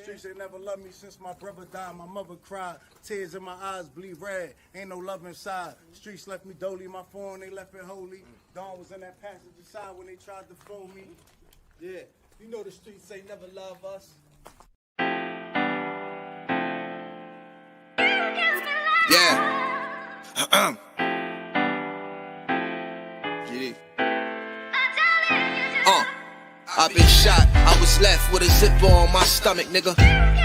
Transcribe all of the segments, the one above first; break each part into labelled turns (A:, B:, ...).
A: streets, they never loved me since my brother died. My mother cried, tears in my eyes bleed red. Ain't no love inside. Streets left me dolly, my phone, they left it holy. Dawn was in that passenger side when they tried to phone me.
B: Yeah, you know the streets ain't never love us.
C: Yeah. I've been shot, I was left with a zipper on my stomach, nigga.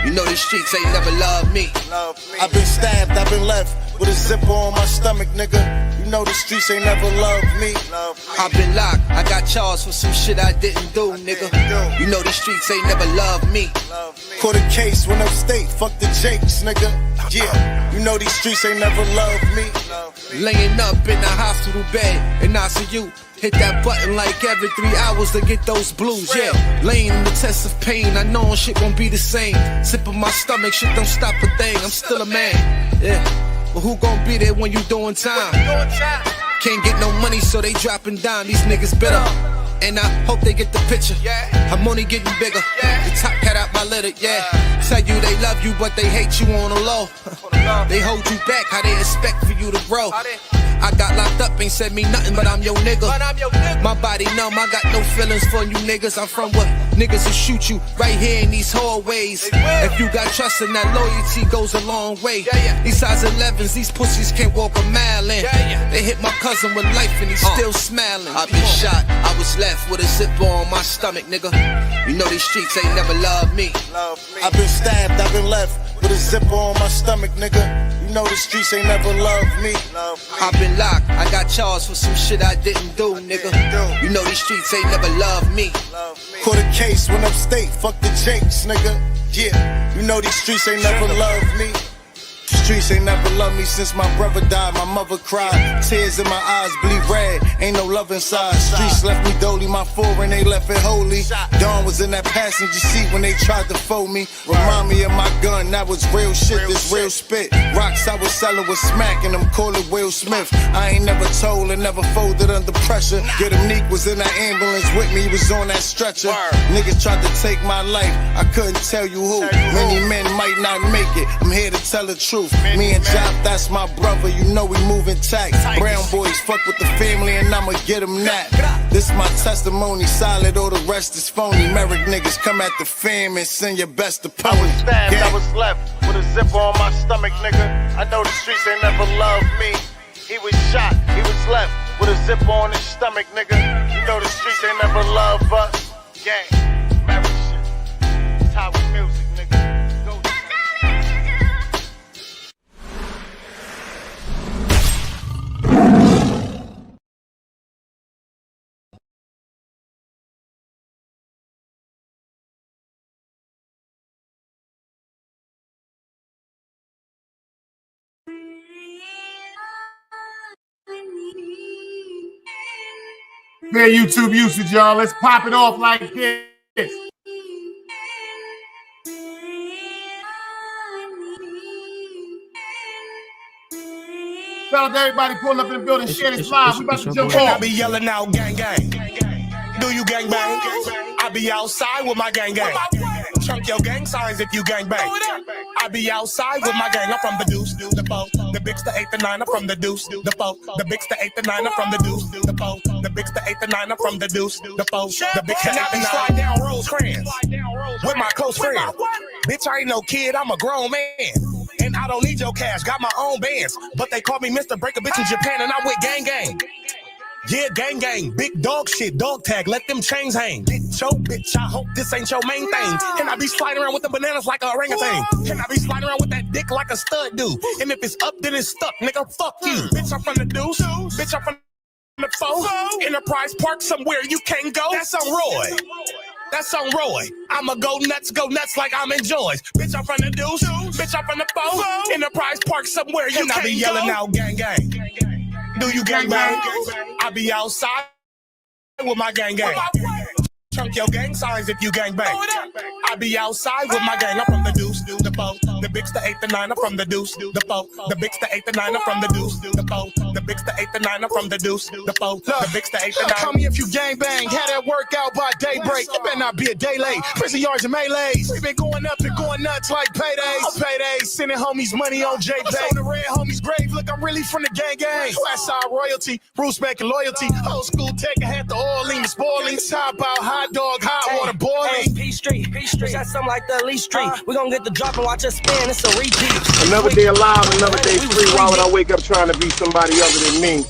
C: You know these streets ain't never loved me.
A: I've been stabbed, I've been left with a zipper on my stomach, nigga. You know the streets ain't never loved me.
C: I've been locked, I got charged for some shit I didn't do, nigga. You know the streets ain't never loved me.
A: Caught a case, went upstate, fuck the Jakes, nigga. Yeah, you know these streets ain't never loved me.
C: Laying up in the hospital bed in ICU. Hit that button like every 3 hours to get those blues, yeah. Laying in the test of pain, I know shit won't be the same. Sip of my stomach, shit don't stop a thing, I'm still a man, yeah. But who gon' be there when you doing time? Can't get no money, so they dropping down, these niggas bitter. And I hope they get the picture, I'm only getting bigger. The top cat out my litter, yeah. Tell you they love you, but they hate you on the low. They hold you back, how they expect for you to grow. I got locked up, ain't said me nothing, but I'm your nigga. My body numb, I got no feelings for you niggas. I'm from where niggas will shoot you right here in these hallways. If you got trust in that loyalty goes a long way. These size 11s, these pussies can't walk a mile in. They hit my cousin with life and he's still smiling. I've been shot, I was left with a zipper on my stomach, nigga. You know these streets ain't never loved me.
A: I've been stabbed, I've been left with a zipper on my stomach, nigga. You know the streets ain't never loved me.
C: I've been locked, I got charged for some shit I didn't do, nigga. You know these streets ain't never loved me.
A: Caught a case, went upstate, fuck the Jakes, nigga. Yeah, you know these streets ain't never loved me. Streets ain't never loved me since my brother died. My mother cried, tears in my eyes bleed red. Ain't no love inside. Streets left me dolly, my foreign they left it holy. Dawn was in that passenger seat when they tried to fold me. Remind me of my gun, that was real shit, this real spit. Rocks I was selling was smacking them, call it Will Smith. I ain't never told and never folded under pressure. Get him Neek was in that ambulance with me, he was on that stretcher. Niggas tried to take my life, I couldn't tell you who. Many men might not make it, I'm here to tell the truth. Me and Jop, that's my brother, you know we moving tax. Brown boys fuck with the family and I'ma get them that. This my testimony, solid, all the rest is phony. Merrick niggas come at the fam and send your best opponent. I was stabbed, I was left with a zipper on my stomach, nigga. I know the streets ain't never loved me. He was shot, he was left with a zipper on his stomach, nigga. You know the streets ain't never loved us. Gang, Merrick shit, it's how we music, nigga. Go.
D: Fair YouTube usage, y'all. Let's pop it off like this. Shout out to everybody pulling up in the building, share this live. We about to jump
E: I
D: off.
E: be yelling out gang gang. Do you gang bang? I be outside with my gang gang. Chunk your gang signs if you gang bang. I be outside with my gang. I'm from the deuce, the four, the bigs, the 8, the 9. I'm from the deuce, the four, the bigs, the 8, the 9. I'm from the deuce, the four, the bigs, the 8, the 9. I'm from the deuce, the four, the bigs, the 8, the 9. Slide down Rosecrans with my close friend. Bitch, I ain't no kid. I'm a grown man. And I don't need your cash. Got my own bands, but they call me Mr. Break a Bitch in Japan, and I'm with gang gang. Yeah, gang gang, big dog shit, dog tag, let them chains hang. Bitch, yo, bitch, I hope this ain't your main thing. And I be sliding around with the bananas like a orangutan. And I be sliding around with that dick like a stud do. And if it's up, then it's stuck, nigga, fuck you. Bitch, I'm from the deuce, bitch, I'm from the foe. Enterprise Park somewhere you can't go. That's on Roy. That's on Roy. I'ma go nuts like I'm in Joy's. Bitch, I'm from the deuce, bitch, I'm from the foe. Enterprise Park somewhere you can't go. And I be yelling out gang gang. Do you gang bang? I be outside with my gang gang. Chunk your gang signs if you gang bang. I be outside with my gang. I'm from the deuce, the boat, the bigs, the 8, the 9. I'm from the deuce, the boat, the bigs, the 8, the 9. I'm from the deuce, the boat, the bigs, the 8, the 9. I'm from the deuce, the boat, the bigs, the 8, the 9.
F: Call me if you gang bang. Had that workout by daybreak. You better not be a day late. Prison yards and melees. We been going up and going nuts like paydays. Paydays, sending homies money on JPay. On the red homies grave. Look, I'm really from the gang. Westside royalty, Bruce Beck and loyalty. Old school tech, I had the oiling, the spoiling. Top out, hot dog, hot water boiling.
G: P Street, that's something like the Lee Street. We gon' get the drop and watch us spin. It's a repeat.
D: Another day alive, another day free. Why would I wake up trying to be somebody other than me?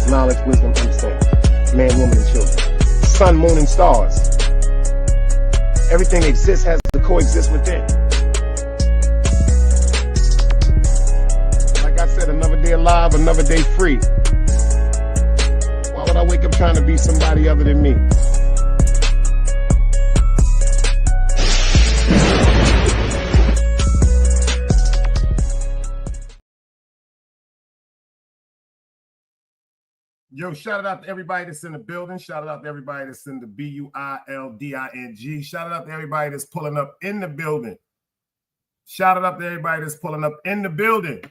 D: Knowledge, wisdom, understanding. Man, woman, and children. Sun, moon, and stars. Everything exists has to coexist within. Like I said, another day alive, another day free. Why would I wake up trying to be somebody other than me? Yo, shout out to everybody that's in the building. Shout out to everybody that's in the BUILDING. Shout out to everybody that's pulling up in the building. Shout out to everybody that's pulling up in the building.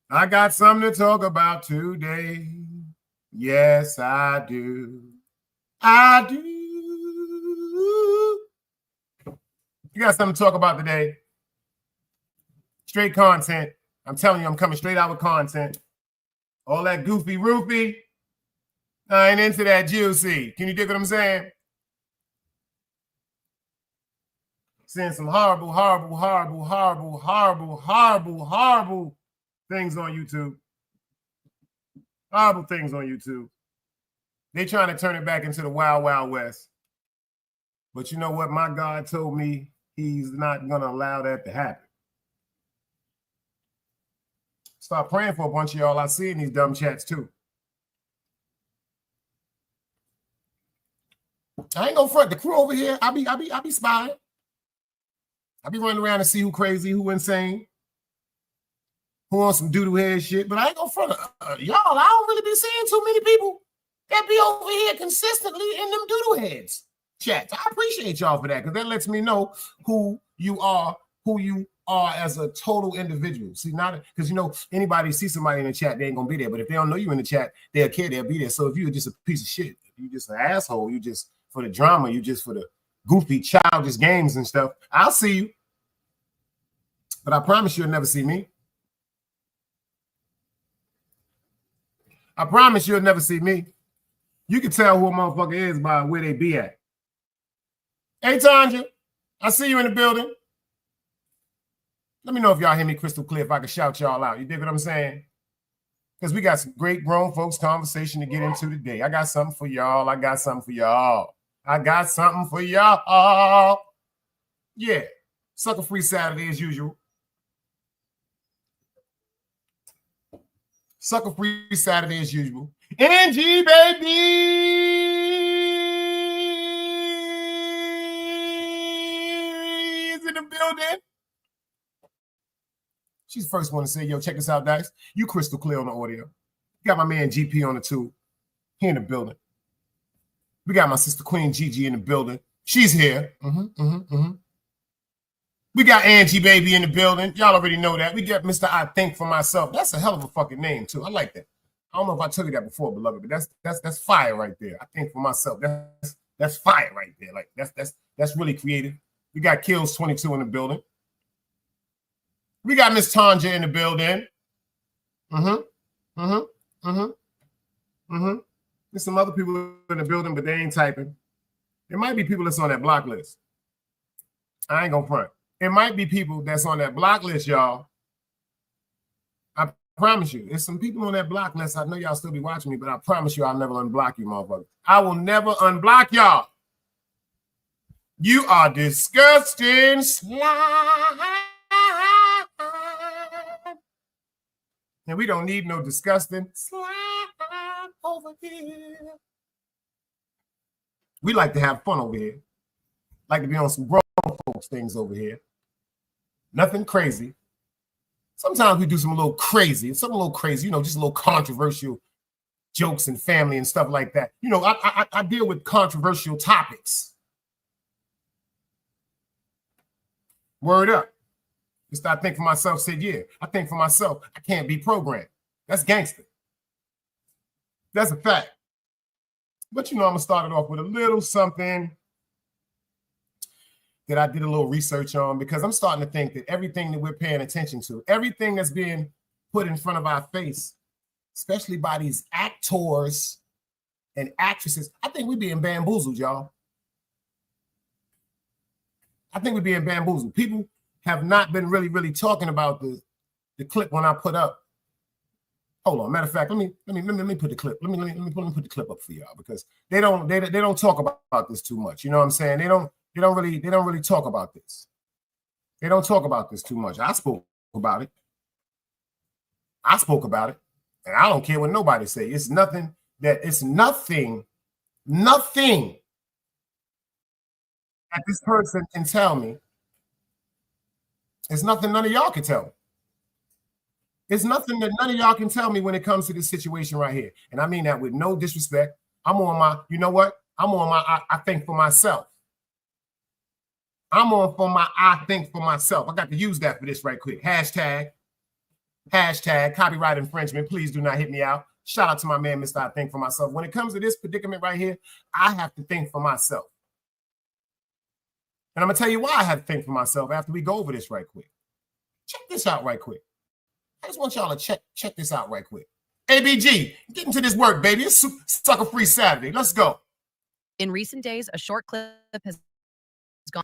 D: I got something to talk about today. Yes, I do. I do. You got something to talk about today. Straight content. I'm telling you, I'm coming straight out with content. All that goofy roofy, I ain't into that juicy. Can you dig what I'm saying? Seeing some horrible things on YouTube. Horrible things on YouTube. They trying to turn it back into the Wild Wild West. But you know what? My God told me he's not going to allow that to happen. Start praying for a bunch of y'all I see in these dumb chats too. I ain't gonna front the crew over here. I be spying. I be running around to see who crazy, who insane, who on some doodle head shit. But I ain't gonna front y'all. I don't really be seeing too many people that be over here consistently in them doodle heads chats. I appreciate y'all for that because that lets me know who you are as a total individual. See, not because you know anybody see somebody in the chat, they ain't gonna be there. But if they don't know you in the chat, they'll care, they'll be there. So if you're just a piece of shit, if you just an asshole, you just for the drama, you just for the goofy childish games and stuff, I'll see you. But I promise you'll never see me. I promise you'll never see me. You can tell who a motherfucker is by where they be at. Hey, Tanja, I see you in the building. Let me know if y'all hear me crystal clear, if I can shout y'all out. You dig what I'm saying? Because we got some great grown folks conversation to get into today. I got something for y'all. I got something for y'all. Yeah. Sucker free Saturday as usual. Sucker free Saturday as usual. NG baby is in the building. She's the first one to say, yo, check this out, Dice. You crystal clear on the audio. Got my man GP on the tube. He in the building. We got my sister Queen Gigi in the building. She's here. We got Angie Baby in the building. Y'all already know that. We got Mr. I Think For Myself. That's a hell of a fucking name, too. I like that. I don't know if I told you that before, beloved, but that's fire right there. I think for myself. That's fire right there. Like that's really creative. We got Kills 22 in the building. We got Miss Tanja in the building. There's some other people in the building, but they ain't typing. There might be people that's on that block list. I ain't gonna front. It might be people that's on that block list, y'all. I promise you. There's some people on that block list. I know y'all still be watching me, but I promise you I'll never unblock you, motherfucker. I will never unblock y'all. You are disgusting slime. And we don't need no disgusting slime over here. We like to have fun over here. Like to be on some grown folks things over here. Nothing crazy. Sometimes we do some little crazy, just a little controversial jokes and family and stuff like that. I deal with controversial topics. Word up. Just I think for myself, said, yeah, I think for myself, I can't be programmed. That's gangster. That's a fact. But I'm going to start it off with a little something that I did a little research on, because I'm starting to think that everything that we're paying attention to, everything that's being put in front of our face, especially by these actors and actresses, I think we're being bamboozled, y'all. I think we're being bamboozled. People have not been really talking about the clip when I put up. Hold on. Matter of fact, let me put the clip. Let me put the clip up for y'all, because they don't talk about this too much. You know what I'm saying? They don't really talk about this. They don't talk about this too much. I spoke about it. And I don't care what nobody say. It's nothing that this person can tell me. It's nothing none of y'all can tell me. It's nothing that none of y'all can tell me when it comes to this situation right here. And I mean that with no disrespect. I'm on my, I think for myself. I think for myself. I got to use that for this right quick. Hashtag copyright infringement. Please do not hit me out. Shout out to my man, Mr. I think for myself. When it comes to this predicament right here, I have to think for myself. And I'm going to tell you why I have to think for myself after we go over this right quick. Check this out right quick. I just want y'all to check this out right quick. ABG, get into this work, baby. It's Sucker Free Saturday. Let's go.
H: In recent days, a short clip has gone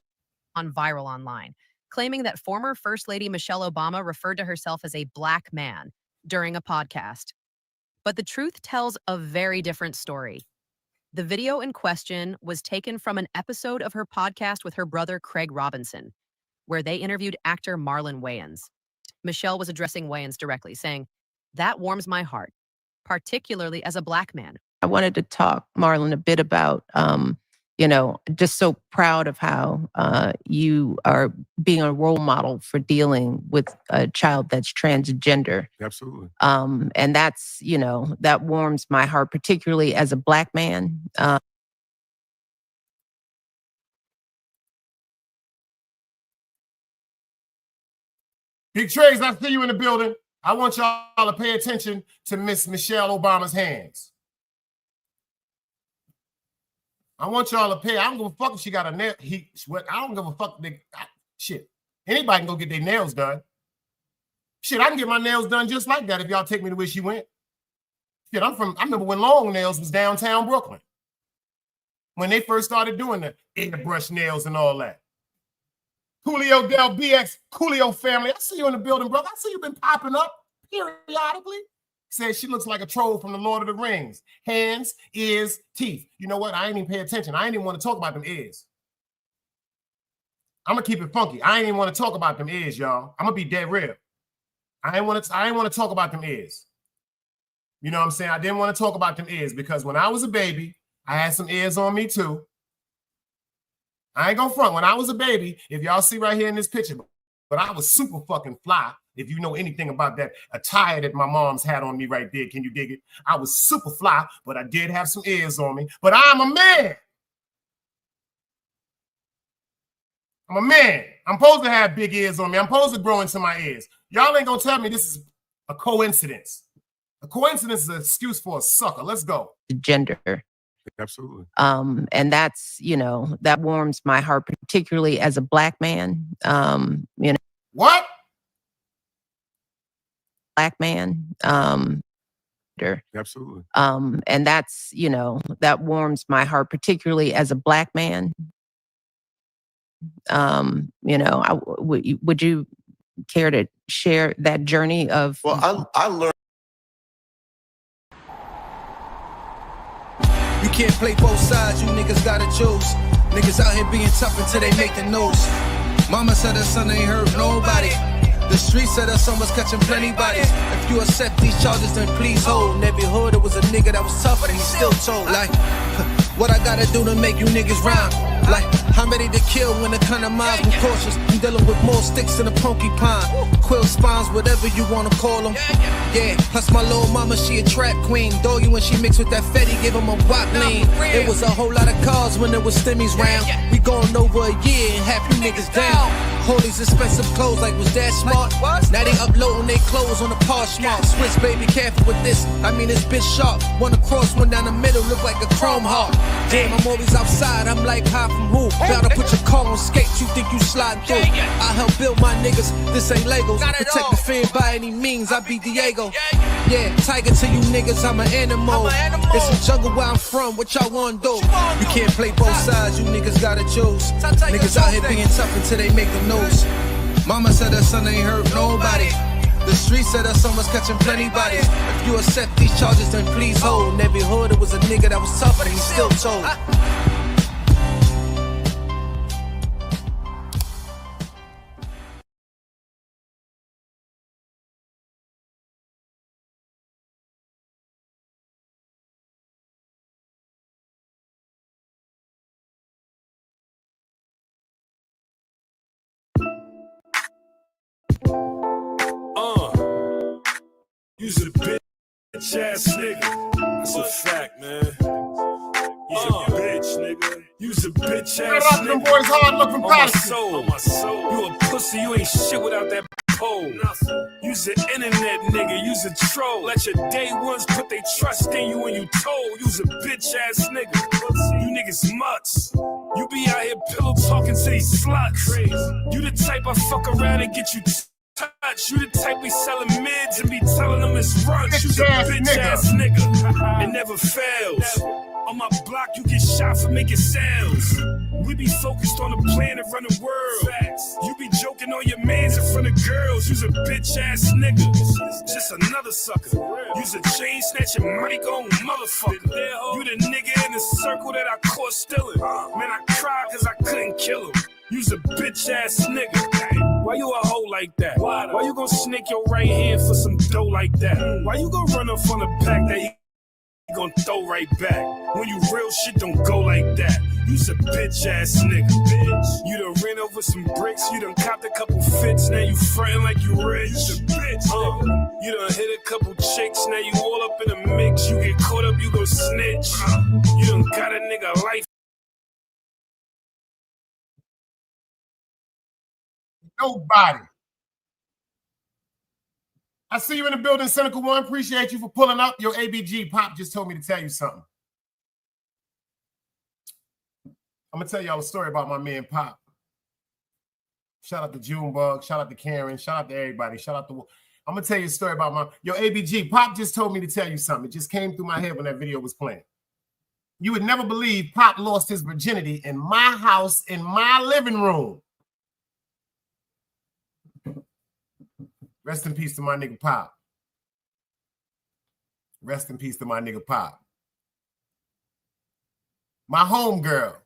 H: viral online, claiming that former First Lady Michelle Obama referred to herself as a black man during a podcast. But the truth tells a very different story. The video in question was taken from an episode of her podcast with her brother Craig Robinson, where they interviewed actor Marlon Wayans. Michelle was addressing Wayans directly, saying, "That warms my heart, particularly as a black man."
I: I wanted to talk, Marlon, a bit about, just so proud of how you are being a role model for dealing with a child that's transgender.
D: Absolutely.
I: And that's, that warms my heart, particularly as a black man.
D: Big Trays, I see you in the building. I want y'all to pay attention to Miss Michelle Obama's hands. I want y'all to pay. I don't give a fuck if she got a nail. I don't give a fuck. Shit. Anybody can go get their nails done. Shit, I can get my nails done just like that if y'all take me to where she went. Shit, I remember when Long Nails was downtown Brooklyn. When they first started doing the airbrush nails and all that. Coolio Del BX, Coolio family. I see you in the building, brother. I see you been popping up periodically. Says she looks like a troll from the Lord of the Rings. Hands, ears, teeth. You know what? I ain't even pay attention. I ain't even want to talk about them ears. I'm gonna keep it funky. I ain't even want to talk about them ears, y'all. I'm gonna be dead real. I ain't want to talk about them ears. You know what I'm saying? I didn't want to talk about them ears because when I was a baby, I had some ears on me too. I ain't gonna front. When I was a baby, if y'all see right here in this picture, but I was super fucking fly. If you know anything about that attire that my mom's had on me right there, can you dig it? I was super fly, but I did have some ears on me. But I'm a man. I'm a man. I'm supposed to have big ears on me. I'm supposed to grow into my ears. Y'all ain't gonna tell me this is a coincidence. A coincidence is an excuse for a sucker. Let's go.
I: Gender.
D: Absolutely.
I: And that's, that warms my heart, particularly as a black man.
D: What?
I: Black man.
D: Absolutely.
I: And that's, you know, that warms my heart, particularly as a Black man. You know, would you care to share that journey of?
A: Well, I learned.
C: You can't play both sides, you niggas gotta choose. Niggas out here being tough until they make the news. Mama said her son ain't hurt nobody. The streets said her son was catching plenty bodies. If you accept these charges, then please hold. In every hood, it was a nigga that was tough, and he still told. Like, what I gotta do to make you niggas rhyme? Like, I'm ready to kill when the kind of minds be cautious. I'm dealing with more sticks than a porcupine. Quill spines, whatever you wanna call them. Yeah, plus my little mama, she a trap queen. Doggy when she mixed with that Fetty, give him a wop lean. It was a whole lot of cars when there was stimmies round. We going over a year and half you niggas down. All these expensive clothes, like was that smart? Now they uploading their clothes on the Poshmark. Swiss baby, careful with this. I mean this bitch sharp. One across, one down the middle, look like a chrome heart. Damn, I'm always outside. I'm like high from who? Bout to put your car on skates. You think you sliding through? I help build my niggas. This ain't Legos. Protect the fan by any means. I be Diego. Yeah, tiger to you niggas. I'm an animal. It's a jungle where I'm from. What y'all wanna do? You can't play both sides. You niggas gotta choose. Niggas out here being tough until they make the news. Mama said her son ain't hurt nobody. The streets said her son was catching plenty bodies. If you accept these charges, then please hold. In every hood, it was a nigga that was tough, and he still told.
J: You's a bitch ass nigga. That's a fact, man. You's a bitch, nigga. You's a bitch ass nigga.
D: Them boys hard looking bastard.
J: On my soul. You a pussy, you ain't shit without that pole. You's an internet nigga, you's a troll. Let your day ones put their trust in you when you told. You's a bitch ass nigga. You niggas mutts. You be out here pillow talking to these sluts. You the type I fuck around and get you touch. You the type we selling mids and be telling them it's runs. You's a bitch ass nigga. It never fails. On my block, you get shot for making sounds. We be focused on the plan to run the world. You be joking on your mans in front of girls. You's a bitch ass nigga. Just another sucker. You's a chain snatching money going motherfucker. You the nigga in the circle that I caught stealing. Man, I cried cause I couldn't kill him. You's a bitch ass nigga. Why you a hoe like that? Why you gon' snake your right hand for some dough like that? Why you gon' run up on the pack that he gon' throw right back? When you real shit don't go like that. You's a bitch ass nigga, bitch. You done ran over some bricks, you done copped a couple fits, now you frontin' like you rich. You's a bitch, You done hit a couple chicks, now you all up in a mix. You get caught up, you gon' snitch. You done got a nigga life.
D: Nobody. I see you in the building, Cynical One. Appreciate you for pulling up. Your ABG Pop just told me to tell you something. I'm gonna tell y'all a story about my man Pop. Shout out to Junebug, shout out to Karen, shout out to everybody, shout out to. I'm gonna tell you a story about your ABG Pop just told me to tell you something. It just came through my head when that video was playing. You would never believe Pop lost his virginity in my house, in my living room. Rest in peace to my nigga Pop. Rest in peace to my nigga Pop. My homegirl.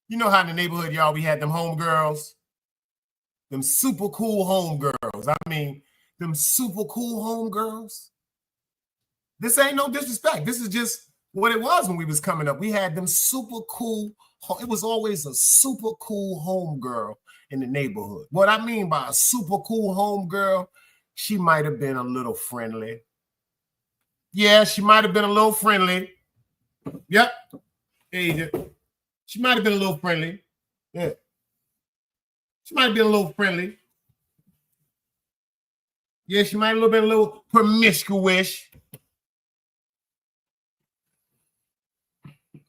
D: You know how in the neighborhood, y'all, we had them homegirls? Them super cool homegirls. I mean, them super cool homegirls. This ain't no disrespect. This is just what it was when we was coming up. We had them super cool. It was always a super cool homegirl in the neighborhood. What I mean by a super cool homegirl, she might have been a little friendly. Yeah, she might have been a little friendly. Yep. Hey, she might have been a little friendly. Yeah. She might have been a little friendly. Yeah, she might have been a little promiscuous.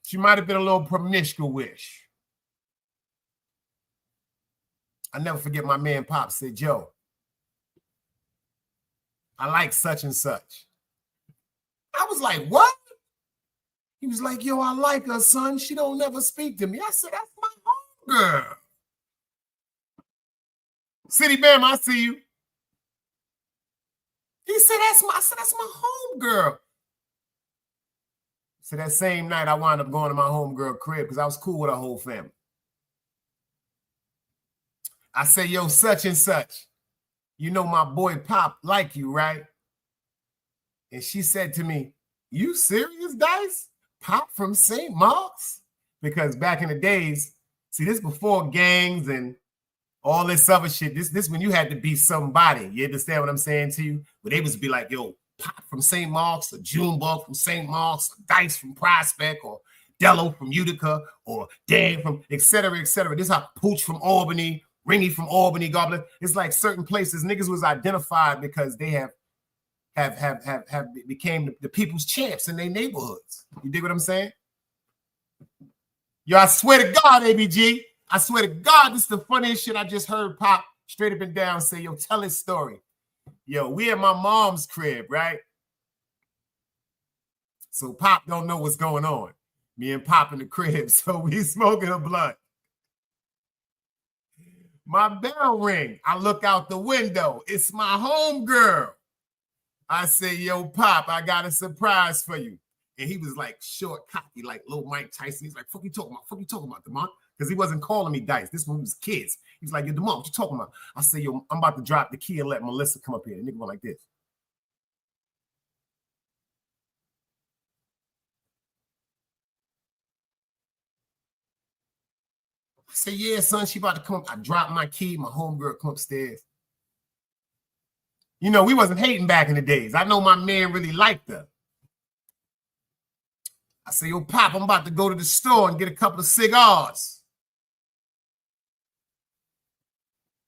D: She might have been a little promiscuous. I never forget my man Pop said, Joe, I like such and such. was like, what? He was like, yo, I like her, son. She don't never speak to me. I said, that's my homegirl. City Bam, I see you. He said, that's my homegirl. So that same night, I wound up going to my homegirl crib because I was cool with her whole family. I said, yo, such and such, you know my boy Pop like you, right? And she said to me, you serious, Dice? Pop from St. Mark's? Because back in the days, see, this before gangs and all this other shit. This when you had to be somebody. You understand what I'm saying to you? But they would be like, yo, Pop from St. Mark's, or Junebug from St. Mark's, or Dice from Prospect, or Dello from Utica, or Dan from et cetera, et cetera. This is how Pooch from Albany, Ringy from Albany, Goblin. It's like certain places niggas was identified because they have became the people's champs in their neighborhoods. You dig what I'm saying? Yo, I swear to God, ABG, I swear to God, this is the funniest shit I just heard Pop straight up and down say, yo, tell his story. Yo, we at my mom's crib, right? So Pop don't know what's going on. Me and Pop in the crib, so we smoking a blunt. My bell ring. I look out the window. It's my homegirl. I say, yo, Pop, I got a surprise for you. And he was like short, cocky, like little Mike Tyson. He's like, fuck you talking about? Fuck you talking about, DeMont? Because he wasn't calling me Dice. This one was kids. He was like, yo, DeMont, what you talking about? I say, yo, I'm about to drop the key and let Melissa come up here. The nigga went like this. I say, yeah, son, she about to come up. I drop my key. My homegirl come upstairs. You know, we wasn't hating back in the days. I know my man really liked her. I say, yo, Pop, I'm about to go to the store and get a couple of cigars.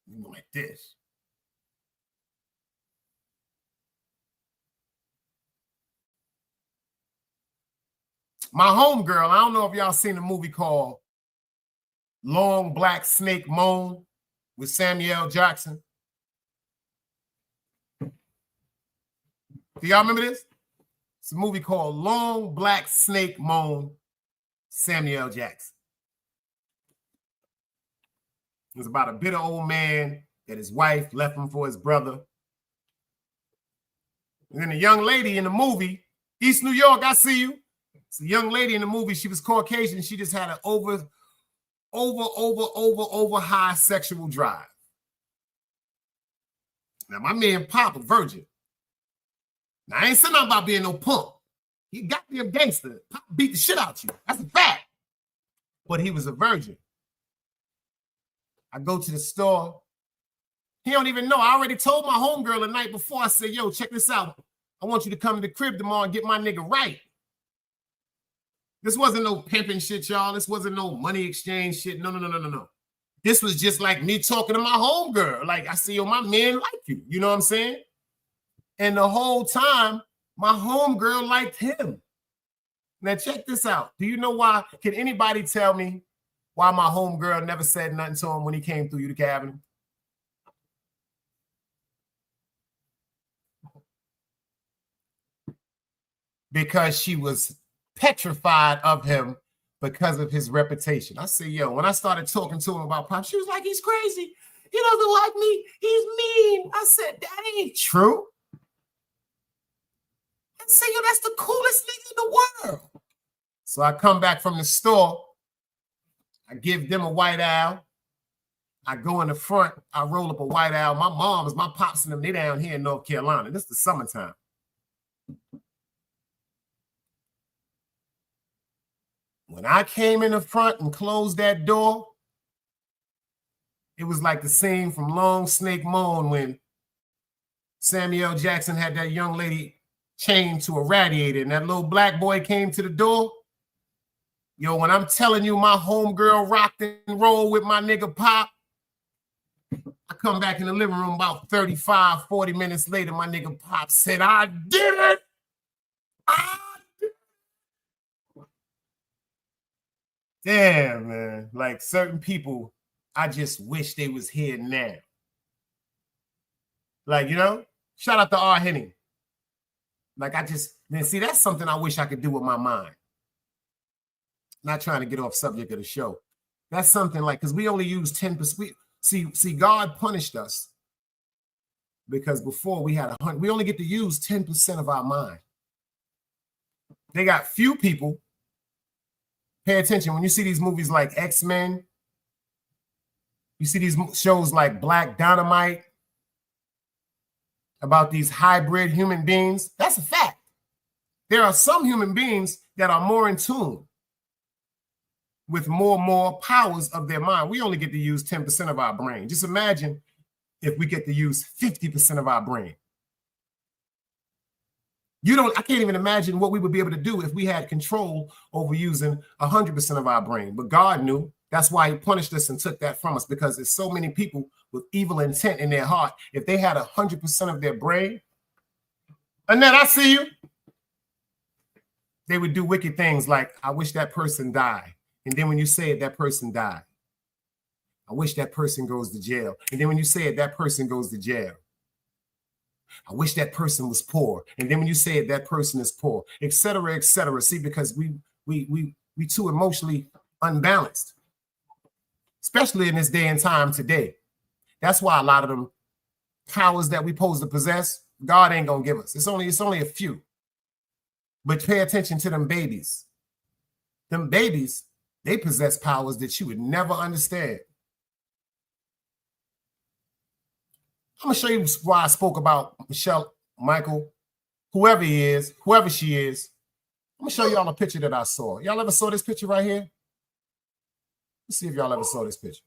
D: You know, like this. My homegirl, I don't know if y'all seen a movie called Long Black Snake Moan with Samuel L. Jackson. Do y'all remember this? It's a movie called Long Black Snake Moan, Samuel L. Jackson. It was about a bitter old man that his wife left him for his brother. And then a young lady in the movie, East New York, I see you. It's a young lady in the movie. She was Caucasian. She just had an over high sexual drive. Now, my man Pop, a virgin. Now, I ain't saying nothing about being no punk. He goddamn gangster. Pop beat the shit out you. That's a fact. But he was a virgin. I go to the store. He don't even know. I already told my homegirl the night before. I said, yo, check this out. I want you to come to the crib tomorrow and get my nigga right. This wasn't no pimping shit, y'all. This wasn't no money exchange shit. No. This was just like me talking to my homegirl. Like, I see, yo, my man like you. You know what I'm saying? And the whole time, my homegirl liked him. Now, check this out. Do you know why? Can anybody tell me why my homegirl never said nothing to him when he came through Utica Avenue? Because she was petrified of him because of his reputation. I said, yo, when I started talking to him about Pop, she was like, he's crazy. He doesn't like me. He's mean. I said, that ain't true. I said, yo, that's the coolest nigga in the world. So I come back from the store. I give them a White Owl. I go in the front. I roll up a White Owl. My mom's, my pops and them, they down here in North Carolina. This is the summertime. When I came in the front and closed that door, it was like the scene from Long Snake Moan when Samuel L. Jackson had that young lady chained to a radiator and that little black boy came to the door. Yo, when I'm telling you my homegirl rocked and rolled with my nigga Pop, I come back in the living room about 35, 40 minutes later, my nigga Pop said, I did it! Damn, man. Like certain people, I just wish they was here now. Like, you know, shout out to R. Henning. Like man, see, that's something I wish I could do with my mind. Not trying to get off subject of the show. That's something like, because we only use 10%. See, God punished us because before we had 100, we only get to use 10% of our mind. They got few people. Pay attention. When you see these movies like X-Men, you see these shows like Black Dynamite about these hybrid human beings. That's a fact. There are some human beings that are more in tune with more powers of their mind. We only get to use 10% of our brain. Just imagine if we get to use 50% of our brain. I can't even imagine what we would be able to do if we had control over using 100% of our brain. But God knew. That's why he punished us and took that from us, because there's so many people with evil intent in their heart. If they had 100% of their brain, Annette, I see you. They would do wicked things like, I wish that person died. And then when you say it, that person died. I wish that person goes to jail. And then when you say it, that person goes to jail. I wish that person was poor. And then when you say it, that person is poor, et cetera, et cetera. See, because we too emotionally unbalanced, especially in this day and time today. That's why a lot of them powers that we supposed to possess, God ain't gonna give us. It's only a few. But pay attention to them babies. Them babies, they possess powers that you would never understand. I'm gonna show you why I spoke about Michelle, Michael, whoever he is, whoever she is. I'm gonna show y'all a picture that I saw. Y'all ever saw this picture right here? Let's see if y'all ever saw this picture.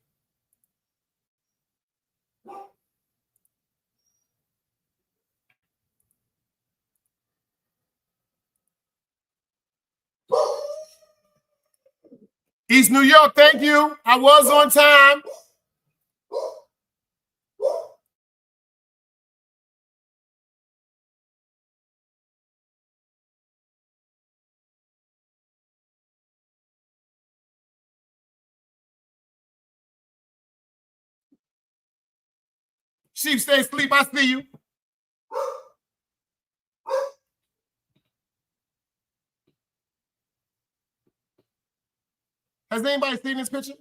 D: East New York, thank you. I was on time. Sheep, stay asleep. I see you. Has anybody seen this picture?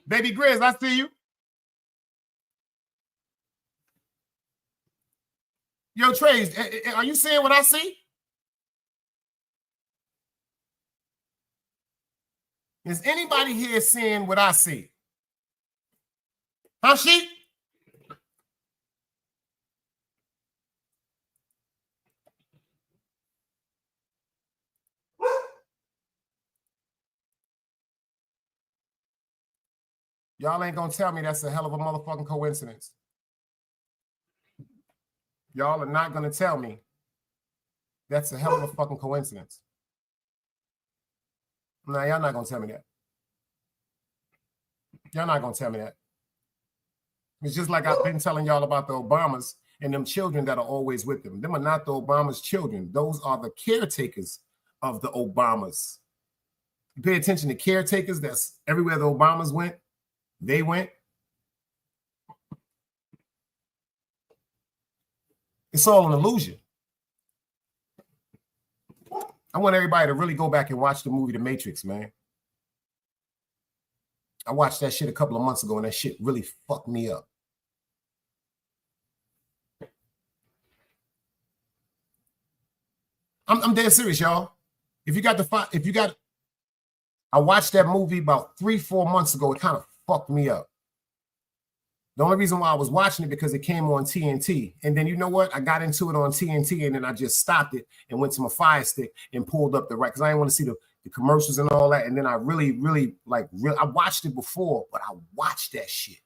D: Baby Grizz, I see you. Yo, Trace, are you seeing what I see? Is anybody here seeing what I see? Huh, Sheep? Y'all ain't gonna tell me that's a hell of a motherfucking coincidence. Y'all are not gonna tell me that's a hell of a fucking coincidence. Nah, y'all not gonna tell me that. Y'all not gonna tell me that. It's just like I've been telling y'all about the Obamas and them children that are always with them. Them are not the Obamas' children. Those are the caretakers of the Obamas. You pay attention to caretakers, that's everywhere the Obamas went, they went. It's all an illusion. I want everybody to really go back and watch the movie The Matrix, man. I watched that shit a couple of months ago and that shit really fucked me up. I'm dead serious, y'all. I watched that movie about 3-4 months ago. It kind of fucked me up. The only reason why I was watching it because it came on TNT. And then you know what? I got into it on TNT and then I just stopped it and went to my Fire Stick and pulled up the right, because I didn't want to see the commercials and all that. And then I really I watched it before, but I watched that shit.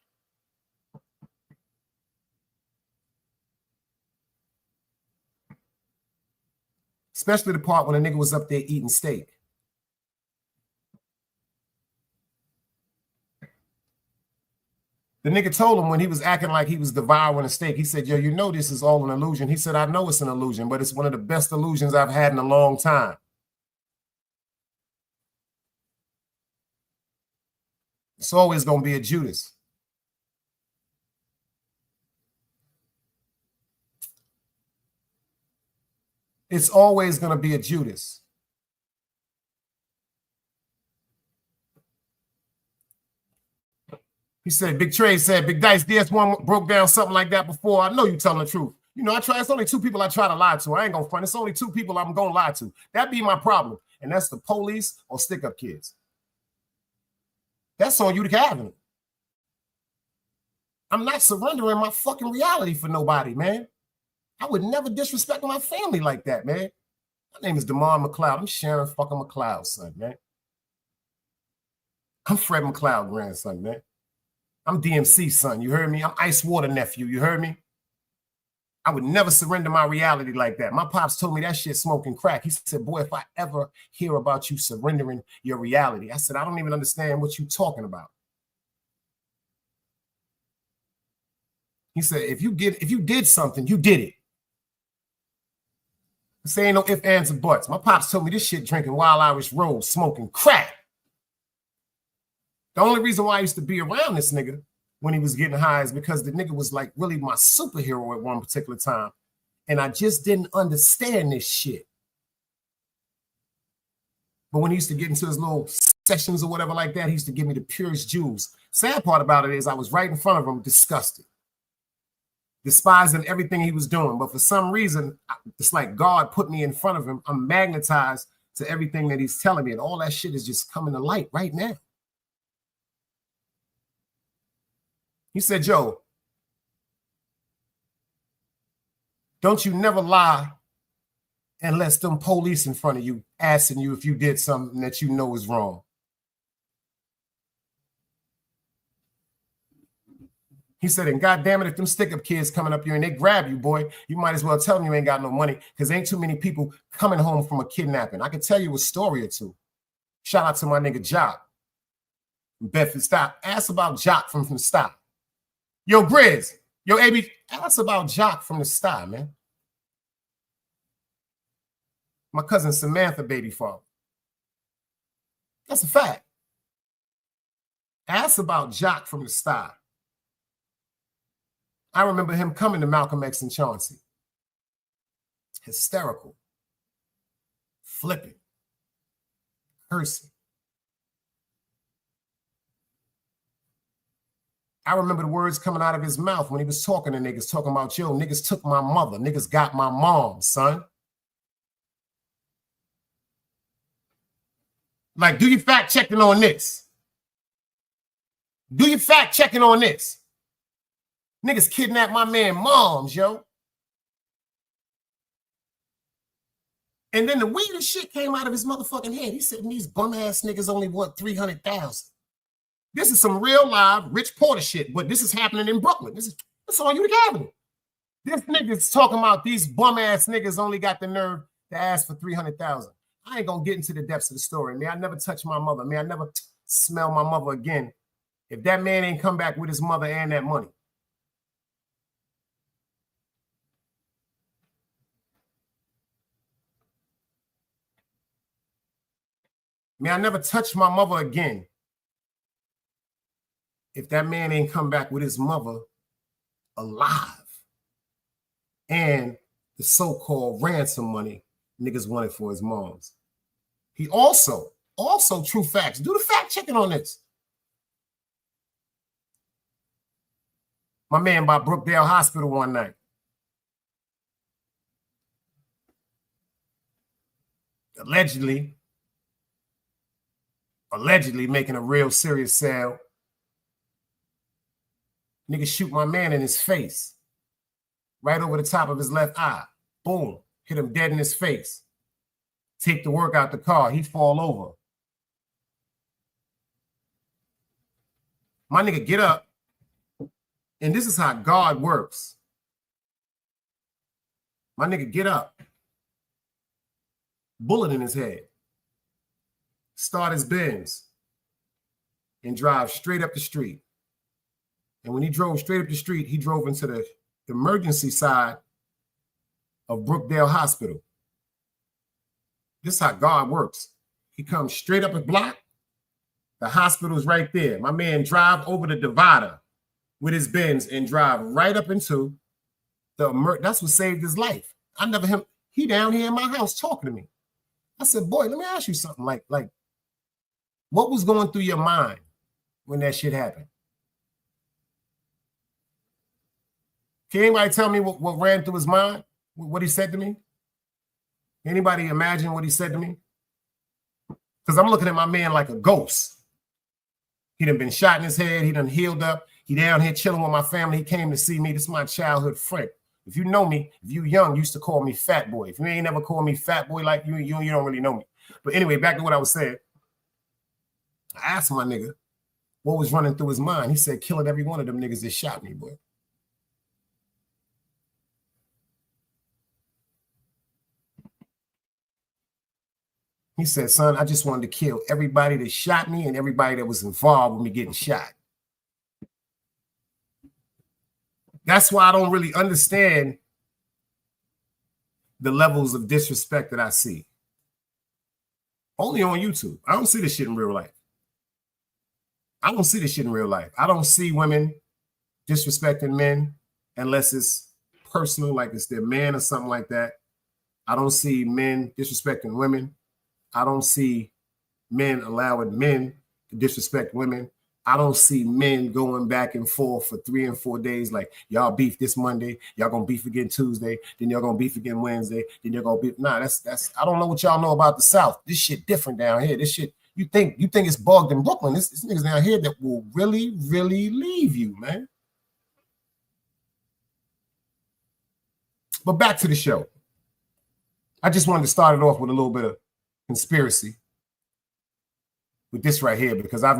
D: Especially the part when a nigga was up there eating steak. The nigga told him when he was acting like he was devouring a steak, he said, yo, you know this is all an illusion. He said, I know it's an illusion, but it's one of the best illusions I've had in a long time. It's always going to be a Judas. It's always going to be a Judas. He said, Big Trey said, Big Dice, DS1 broke down something like that before. I know you telling the truth. You know, it's only 2 people I try to lie to. I ain't going to front. It's only 2 people I'm going to lie to. That be my problem. And that's the police or stick-up kids. That's on you to cabinet. I'm not surrendering my fucking reality for nobody, man. I would never disrespect my family like that, man. My name is DeMar McLeod. I'm Sharon fucking McLeod's son, man. I'm Fred McLeod grandson, man. I'm DMC's son, you heard me? I'm Ice Water nephew, you heard me? I would never surrender my reality like that. My pops told me that shit smoking crack. He said, boy, if I ever hear about you surrendering your reality, I said, I don't even understand what you're talking about. He said, if you did something, you did it. This ain't no ifs, ands, or buts. My pops told me this shit drinking Wild Irish Rose, smoking crack. The only reason why I used to be around this nigga when he was getting high is because the nigga was like really my superhero at one particular time. And I just didn't understand this shit. But when he used to get into his little sessions or whatever like that, he used to give me the purest jewels. Sad part about it is I was right in front of him, disgusted, despising everything he was doing. But for some reason, it's like God put me in front of him. I'm magnetized to everything that he's telling me. And all that shit is just coming to light right now. He said, Joe, don't you never lie unless them police in front of you asking you if you did something that you know is wrong. He said, and goddamn it, if them stick-up kids coming up here and they grab you, boy, you might as well tell them you ain't got no money because ain't too many people coming home from a kidnapping. I can tell you a story or two. Shout out to my nigga Jock from Bedford Stop. Ask about Jock from the Stop. Yo, Grizz, yo, AB, ask about Jock from the Stop, man. My cousin Samantha baby father. That's a fact. Ask about Jock from the Stop. I remember him coming to Malcolm X and Chauncey. Hysterical. Flipping. Cursing. I remember the words coming out of his mouth when he was talking to niggas, talking about, yo, niggas took my mother. Niggas got my mom, son. Like, do you fact checking on this? Do you fact checking on this? Niggas kidnapped my man moms, yo. And then the weirdest shit came out of his motherfucking head. He said, these bum ass niggas only want 300,000. This is some real live Rich Porter shit, but this is happening in Brooklyn. This is on you to cabinet. This nigga's talking about these bum ass niggas only got the nerve to ask for 300,000. I ain't gonna get into the depths of the story. May I never touch my mother. May I never smell my mother again. If that man ain't come back with his mother and that money. May I never touch my mother again if that man ain't come back with his mother alive and the so-called ransom money niggas wanted for his moms. He also true facts. Do the fact checking on this. My man by Brookdale Hospital one night. Allegedly making a real serious sale. Nigga shoot my man in his face. Right over the top of his left eye. Boom. Hit him dead in his face. Take the work out the car. He fall over. My nigga get up. And this is how God works. My nigga get up. Bullet in his head. Start his Benz. And drive straight up the street. And when he drove straight up the street, he drove into the emergency side of Brookdale Hospital. This is how God works. He comes straight up a block The hospital's right there. My man drive over the divider with his Benz and drive right up into the that's what saved his life. I never him. He down here in my house talking to me. I said, boy, let me ask you something. Like, what was going through your mind when that shit happened? Can anybody tell me what ran through his mind? What he said to me? Anybody imagine what he said to me? Because I'm looking at my man like a ghost. He done been shot in his head. He done healed up. He down here chilling with my family. He came to see me. This is my childhood friend. If you know me, if you young, you used to call me fat boy. If you ain't never called me fat boy like you don't really know me. But anyway, back to what I was saying. I asked my nigga what was running through his mind. He said, killing every one of them niggas that shot me, boy. He said, son, I just wanted to kill everybody that shot me and everybody that was involved with me getting shot. That's why I don't really understand the levels of disrespect that I see. Only on YouTube. I don't see this shit in real life. I don't see this shit in real life. I don't see women disrespecting men unless it's personal, like it's their man or something like that. I don't see men disrespecting women. I don't see men allowing men to disrespect women. I don't see men going back and forth for 3 and 4 days like y'all beef this Monday, y'all gonna beef again Tuesday, then y'all gonna beef again Wednesday, then you're gonna beef. Nah, that's I don't know what y'all know about the South. This shit different down here. This shit, you think it's bugged in Brooklyn. This niggas down here that will really, really leave you, man. But back to the show. I just wanted to start it off with a little bit of conspiracy with this right here because I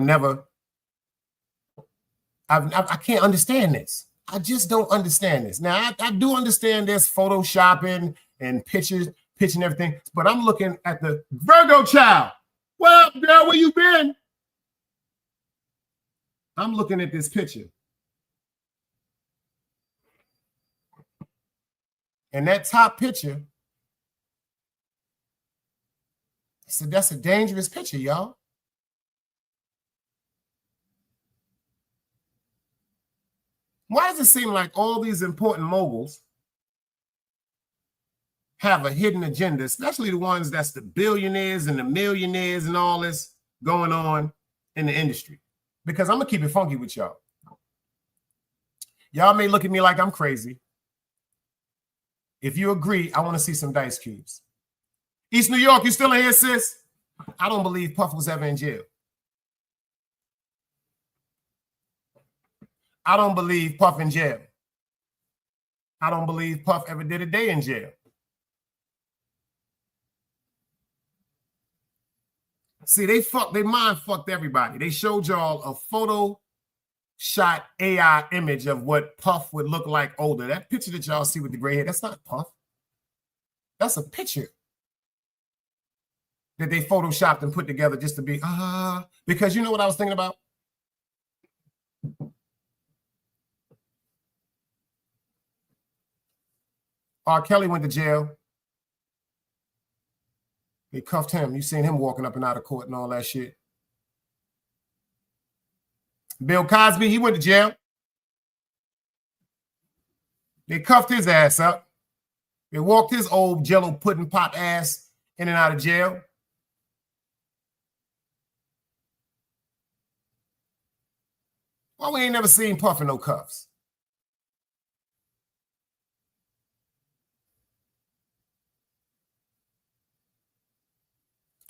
D: can't understand this. I just don't understand this. Now, I do understand this photoshopping and pitching everything, but I'm looking at the Virgo child. Well, girl, where you been? I'm looking at this picture. And that top picture, so that's a dangerous picture, y'all. Why does it seem like all these important moguls have a hidden agenda, especially the ones that's the billionaires and the millionaires and all this going on in the industry? Because I'm going to keep it funky with y'all. Y'all may look at me like I'm crazy. If you agree, I want to see some dice cubes. East New York, you still in here, sis? I don't believe Puff was ever in jail. I don't believe Puff in jail. I don't believe Puff ever did a day in jail. See, they mind fucked everybody. They showed y'all a photo shot AI image of what Puff would look like older. That picture that y'all see with the gray hair, that's not Puff. That's a picture that they photoshopped and put together just to be, because you know what I was thinking about? R. Kelly went to jail. They cuffed him. You seen him walking up and out of court and all that shit. Bill Cosby, he went to jail. They cuffed his ass up. They walked his old Jello pudding pop ass in and out of jail. Why we ain't never seen Puff in no cuffs?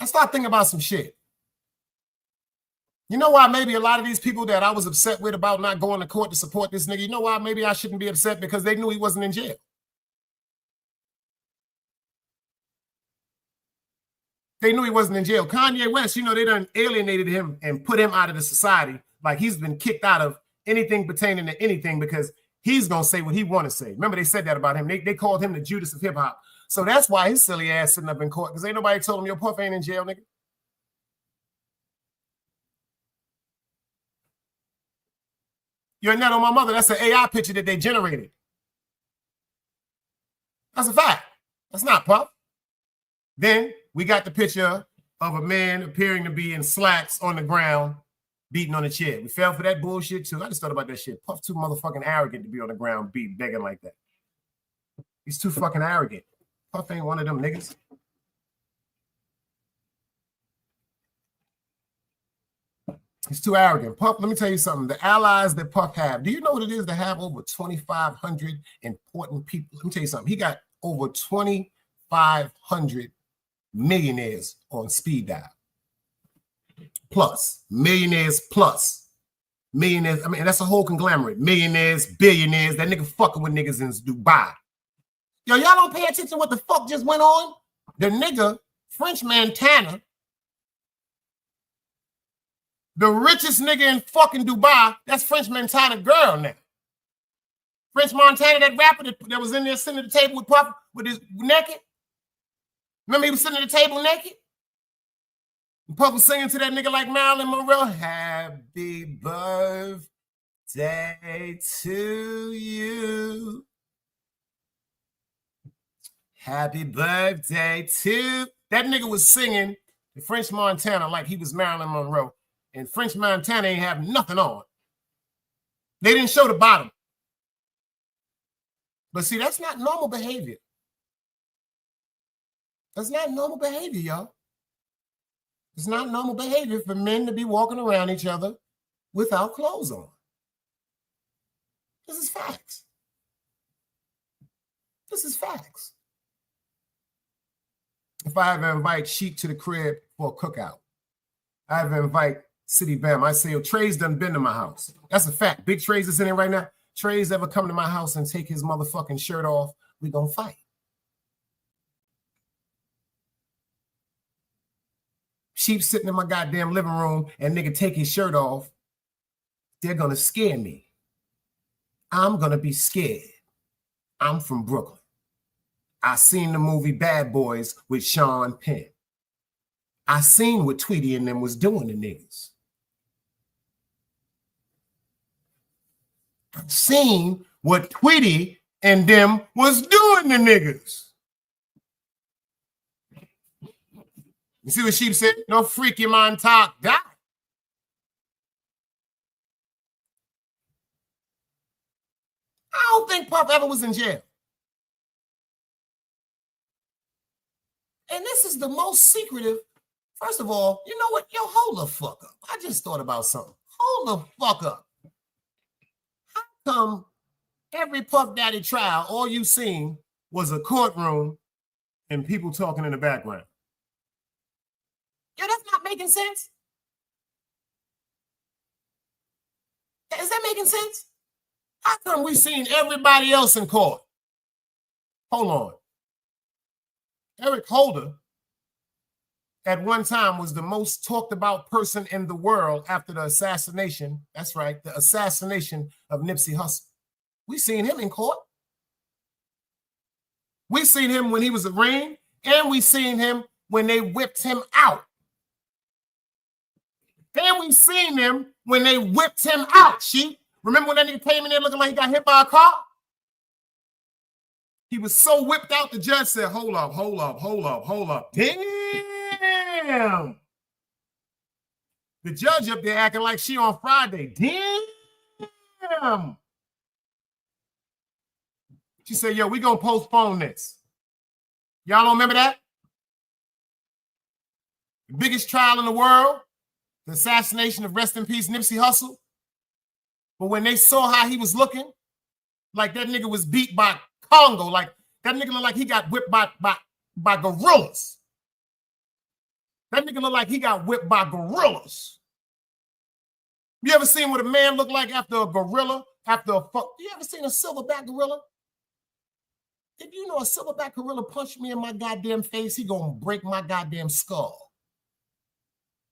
D: I start thinking about some shit. You know why maybe a lot of these people that I was upset with about not going to court to support this nigga, you know why maybe I shouldn't be upset? Because they knew he wasn't in jail. They knew he wasn't in jail. Kanye West, you know, they done alienated him and put him out of the society. Like he's been kicked out of anything pertaining to anything because he's going to say what he want to say. Remember, they said that about him. They called him the Judas of hip hop. So that's why his silly ass sitting up in court because ain't nobody told him your Puff ain't in jail, nigga. You're not on my mother. That's an AI picture that they generated. That's a fact. That's not Puff. Then we got the picture of a man appearing to be in slacks on the ground, beating on a chair. We fell for that bullshit too. I just thought about that shit. Puff too motherfucking arrogant to be on the ground begging like that. He's too fucking arrogant. Puff ain't one of them niggas. He's too arrogant. Puff, let me tell you something. The allies that Puff have, do you know what it is to have over 2,500 important people? Let me tell you something. He got over 2,500 millionaires on speed dial. Plus. Millionaires plus. Millionaires. I mean, that's a whole conglomerate. Millionaires, billionaires. That nigga fucking with niggas in Dubai. Yo, y'all don't pay attention to what the fuck just went on? The nigga, French Montana, the richest nigga in fucking Dubai, that's French Montana girl now. French Montana, that rapper that was in there sitting at the table with Puff with his naked. Remember he was sitting at the table naked? And Puff was singing to that nigga like Marilyn Monroe. Happy birthday to you. Happy birthday to... That nigga was singing the French Montana like he was Marilyn Monroe. And French Montana ain't have nothing on. They didn't show the bottom. But see, that's not normal behavior. That's not normal behavior, y'all. It's not normal behavior for men to be walking around each other without clothes on. This is facts. This is facts. If I ever invite Sheik to the crib for a cookout, I ever invite City Bam, I say, yo, Trey's done been to my house. That's a fact. Big Trey's is in there right now. Trey's ever come to my house and take his motherfucking shirt off, we gonna fight. Sheep sitting in my goddamn living room and nigga take his shirt off, they're gonna scare me. I'm gonna be scared. I'm from Brooklyn. I seen the movie Bad Boys with Sean Penn. I seen what Tweety and them was doing to niggas. I seen what Tweety and them was doing to niggas. You see what Sheep said? No freaky man talk, die. I don't think Puff ever was in jail. And this is the most secretive. First of all, you know what? Yo, hold the fuck up. I just thought about something. Hold the fuck up. How come every Puff Daddy trial, all you seen was a courtroom and people talking in the background? Yo, that's not making sense. Is that making sense? How come we seen everybody else in court? Hold on. Eric Holder at one time was the most talked about person in the world after the assassination. That's right, the assassination of Nipsey Hussle. We seen him in court. We seen him when he was arraigned, and we seen him when they whipped him out. And we seen him when they whipped him out, Sheep. Remember when that nigga came in there looking like he got hit by a car? He was so whipped out, the judge said, hold up, hold up, hold up, hold up. Damn. The judge up there acting like she on Friday. Damn. She said, yo, we gonna postpone this. Y'all don't remember that? The biggest trial in the world, the assassination of rest in peace Nipsey Hussle. But when they saw how he was looking, like that nigga was beat by Congo, like that nigga looked like he got whipped by gorillas. That nigga looked like he got whipped by gorillas. You ever seen what a man look like after a gorilla? You ever seen a silverback gorilla? If you know a silverback gorilla punched me in my goddamn face, he gonna break my goddamn skull.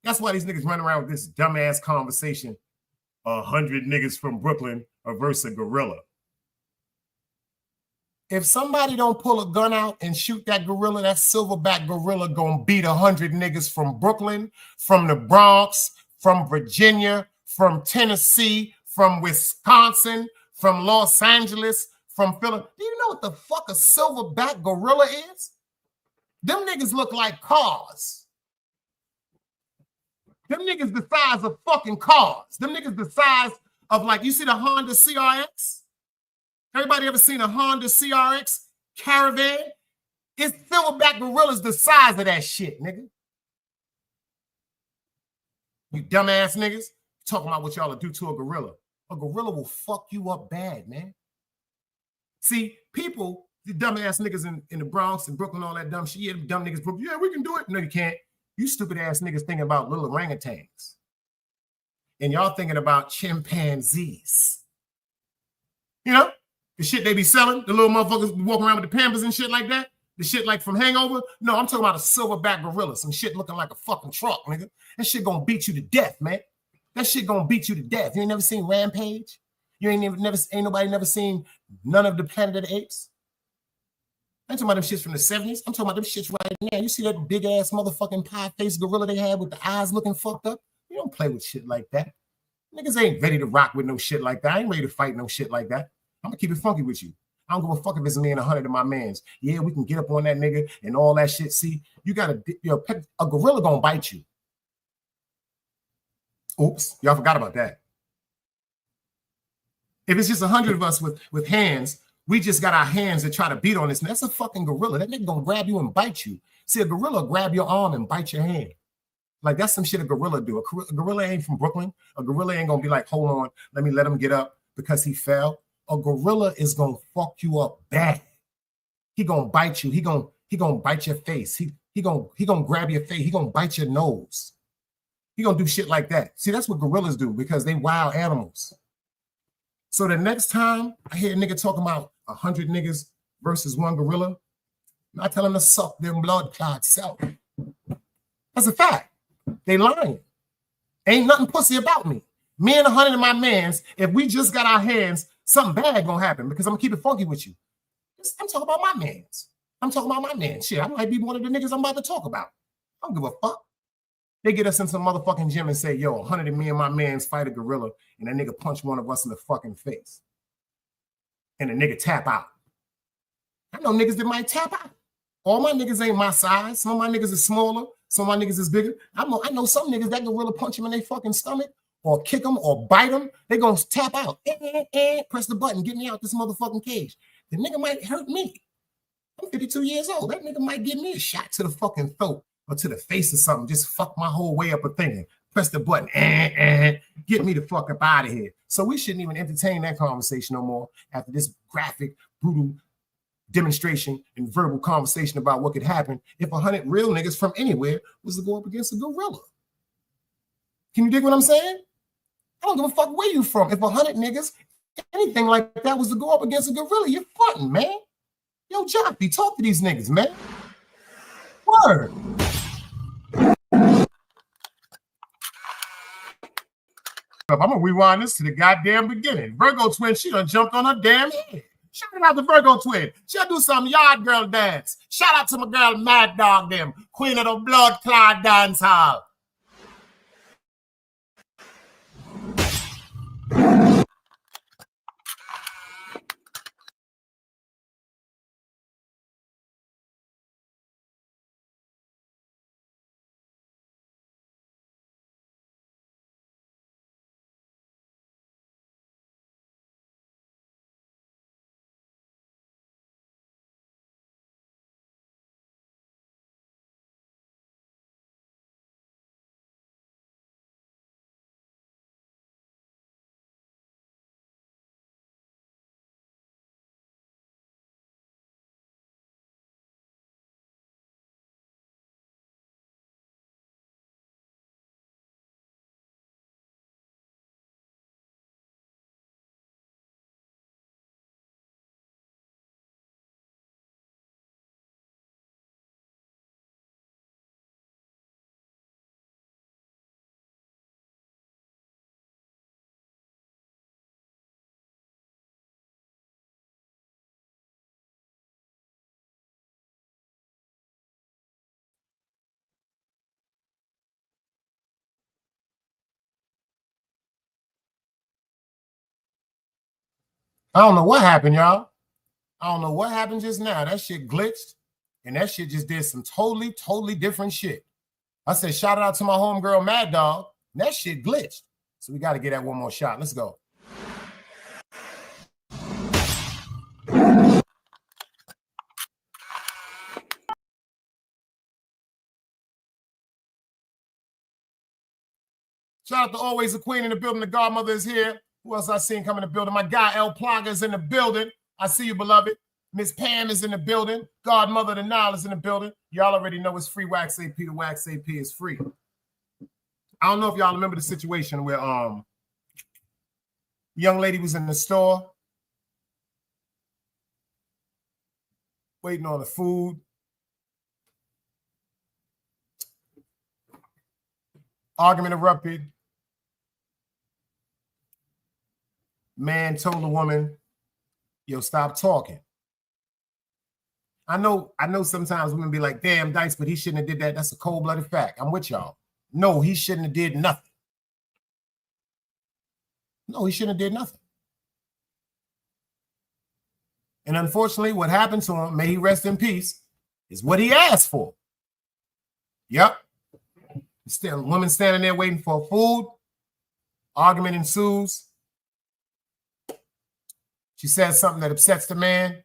D: That's why these niggas run around with this dumbass conversation. 100 niggas from Brooklyn versus a gorilla. If somebody don't pull a gun out and shoot that gorilla, that silverback gorilla gonna beat 100 niggas from Brooklyn, from the Bronx, from Virginia, from Tennessee, from Wisconsin, from Los Angeles, from Philly. Do you know what the fuck a silverback gorilla is? Them niggas look like cars. Them niggas the size of fucking cars. Them niggas the size of, like, you see the Honda CRX? Everybody ever seen a Honda CRX Caravan? It's silverback gorillas the size of that shit, nigga. You dumbass niggas talking about what y'all will do to a gorilla. A gorilla will fuck you up bad, man. See, people, the dumbass niggas in the Bronx and Brooklyn, all that dumb shit. Yeah, dumb niggas, Brooklyn. Yeah, we can do it. No, you can't. You stupid ass niggas thinking about little orangutans. And y'all thinking about chimpanzees. You know, the shit they be selling, the little motherfuckers walking around with the Pampers and shit like that. The shit like from Hangover. No, I'm talking about a silverback gorilla. Some shit looking like a fucking truck, nigga. That shit gonna beat you to death, man. That shit gonna beat you to death. You ain't never seen Rampage? You ain't nobody never seen none of the Planet of the Apes? I'm talking about them shits from the 70s. I'm talking about them shits right now. You see that big ass motherfucking pie-faced gorilla they had with the eyes looking fucked up? You don't play with shit like that. Niggas ain't ready to rock with no shit like that. I ain't ready to fight no shit like that. I'm gonna keep it funky with you. I don't give a fuck if it's me and 100 of my mans. Yeah, we can get up on that nigga and all that shit. See, you gotta, a gorilla gonna bite you. Oops, y'all forgot about that. If it's just 100 of us with hands, we just got our hands to try to beat on this. That's a fucking gorilla. That nigga gonna grab you and bite you. See, a gorilla grab your arm and bite your hand. Like, that's some shit a gorilla do. A gorilla ain't from Brooklyn. A gorilla ain't gonna be like, hold on, let him get up because he fell. A gorilla is gonna fuck you up bad. He gonna bite you. He gonna bite your face. He gonna grab your face. He gonna bite your nose. He gonna do shit like that. See, that's what gorillas do because they wild animals. So the next time I hear a nigga talking about 100 niggas versus one gorilla, I tell them to suck them blood clot self. That's a fact. They lying. Ain't nothing pussy about me. Me and 100 of my mans, if we just got our hands, something bad gonna happen because I'm gonna keep it funky with you. I'm talking about my mans. I'm talking about my man. Shit, I might be one of the niggas I'm about to talk about. I don't give a fuck. They get us in some motherfucking gym and say, yo, 100 of me and my mans fight a gorilla, and that nigga punch one of us in the fucking face. And the nigga tap out. I know niggas that might tap out. All my niggas ain't my size. Some of my niggas is smaller. Some of my niggas is bigger. I know some niggas that gorilla punch them in their fucking stomach or kick them or bite them. They gonna tap out. Press the button. Get me out this motherfucking cage. The nigga might hurt me. I'm 52 years old. That nigga might give me a shot to the fucking throat or to the face or something. Just fuck my whole way up a thinking. Press the button. Get me the fuck up out of here. So we shouldn't even entertain that conversation no more after this graphic, brutal demonstration and verbal conversation about what could happen if 100 real niggas from anywhere was to go up against a gorilla. Can you dig what I'm saying? I don't give a fuck where you from. If 100 niggas, anything like that was to go up against a gorilla, you're fronting, man. Yo, Joppy, talk to these niggas, man. Word. I'm gonna rewind this to the goddamn beginning. Virgo twin, she done jumped on her damn head. Shout out to Virgo twin. She'll do some yard girl dance. Shout out to my girl Mad Dog them, queen of the blood clot dance hall. I don't know what happened, y'all. I don't know what happened just now. That shit glitched, and that shit just did some totally different shit. I said, shout out to my homegirl, Mad Dog. And that shit glitched. So we got to get that one more shot. Let's go. Shout out to Always the Queen in the building. The Godmother is here. Who else I seen come in the building? My guy, El Plaga, is in the building. I see you, beloved. Miss Pam is in the building. Godmother the Nile is in the building. Y'all already know it's free Wax AP. The Wax AP is free. I don't know if y'all remember the situation where young lady was in the store waiting on the food. Argument erupted. Man told the woman, yo, stop talking. I know sometimes women be like, damn, Dice, but he shouldn't have did that. That's a cold-blooded fact. I'm with y'all. No, he shouldn't have did nothing. No, he shouldn't have did nothing. And unfortunately, what happened to him, may he rest in peace, is what he asked for. Yep. Still, woman standing there waiting for food. Argument ensues. She says something that upsets the man.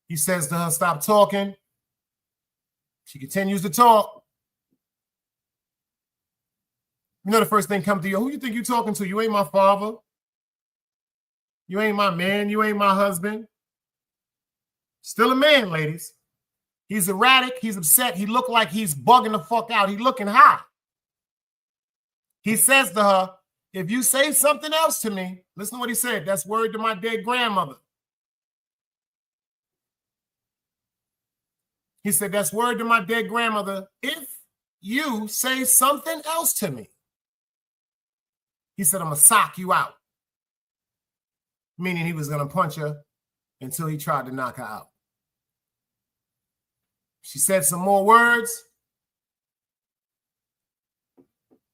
D: He says to her, stop talking. She continues to talk. You know the first thing comes to you, who you think you're talking to? You ain't my father. You ain't my man. You ain't my husband. Still a man, ladies. He's erratic. He's upset. He looked like he's bugging the fuck out. He looking high. He says to her, if you say something else to me, listen to what he said. That's word to my dead grandmother. He said, that's word to my dead grandmother. If you say something else to me, he said, I'm going to sock you out. Meaning he was going to punch her until he tried to knock her out. She said some more words.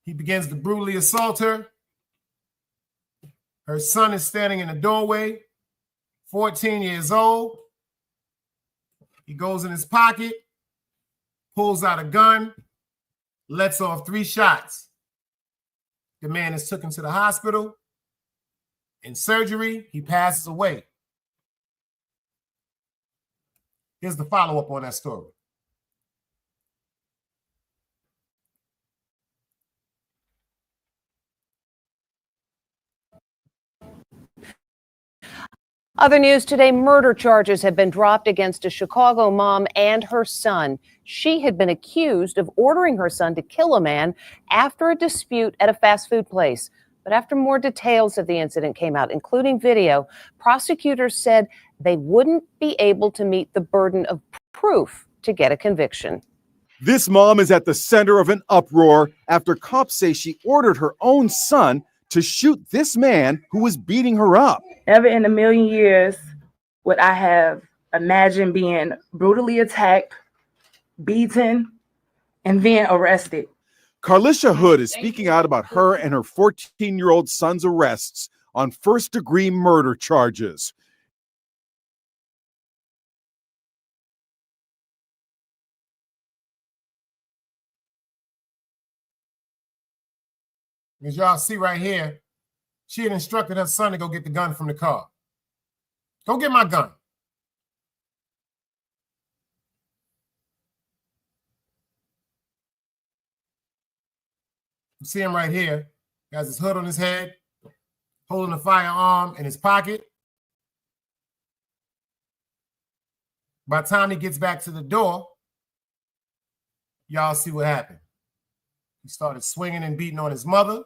D: He begins to brutally assault her. Her son is standing in the doorway, 14 years old. He goes in his pocket, pulls out a gun, lets off 3 shots. The man is taken to the hospital. In surgery, he passes away. Here's the follow-up on that story.
K: Other news today, murder charges have been dropped against a Chicago mom and her son. She had been accused of ordering her son to kill a man after a dispute at a fast food place. But after more details of the incident came out, including video, prosecutors said they wouldn't be able to meet the burden of proof to get a conviction.
L: This mom is at the center of an uproar after cops say she ordered her own son to shoot this man who was beating her up.
M: Never in a million years would I have imagined being brutally attacked, beaten, and then arrested.
L: Carlisha Hood is speaking out about her and her 14-year-old son's arrests on first-degree murder charges.
D: As y'all see right here, she had instructed her son to go get the gun from the car. Go get my gun. You see him right here. He has his hood on his head, holding a firearm in his pocket. By the time he gets back to the door, y'all see what happened. He started swinging and beating on his mother.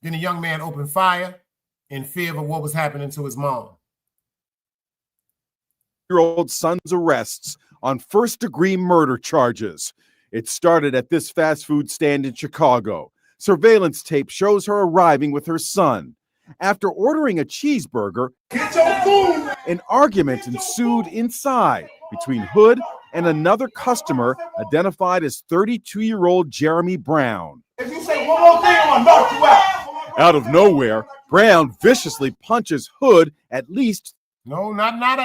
D: Then the young man opened fire in fear of what was happening to his mom.
L: Year-old son's arrests on first-degree murder charges. It started at this fast food stand in Chicago. Surveillance tape shows her arriving with her son. After ordering a cheeseburger, an argument ensued inside between Hood and another customer identified as 32-year-old Jeremy Brown.
F: If you say one more thing, I'm gonna knock you out.
L: Out of nowhere, Brown viciously punches Hood at least.
D: No, not out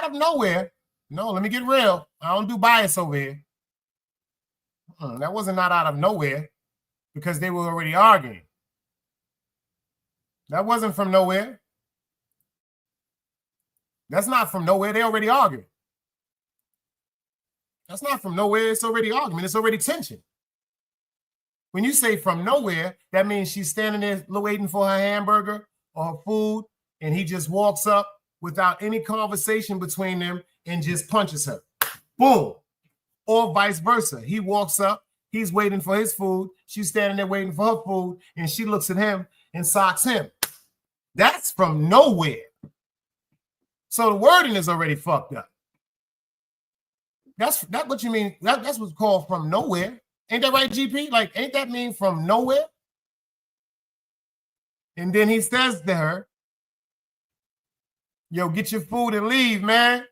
D: of nowhere. No, let me get real. I don't do bias over here. That wasn't not out of nowhere because they were already arguing. That wasn't from nowhere. That's not from nowhere. They already arguing. That's not from nowhere. It's already argument. It's already tension. When you say from nowhere, that means she's standing there waiting for her hamburger or her food, and he just walks up without any conversation between them and just punches her. Boom. Or vice versa. He walks up, he's waiting for his food, she's standing there waiting for her food, and she looks at him and socks him. That's from nowhere. So the wording is already fucked up. That's what you mean. That's what's called from nowhere. Ain't that right, GP? Like, ain't that mean from nowhere? And then he says to her, yo, get your food and leave, man.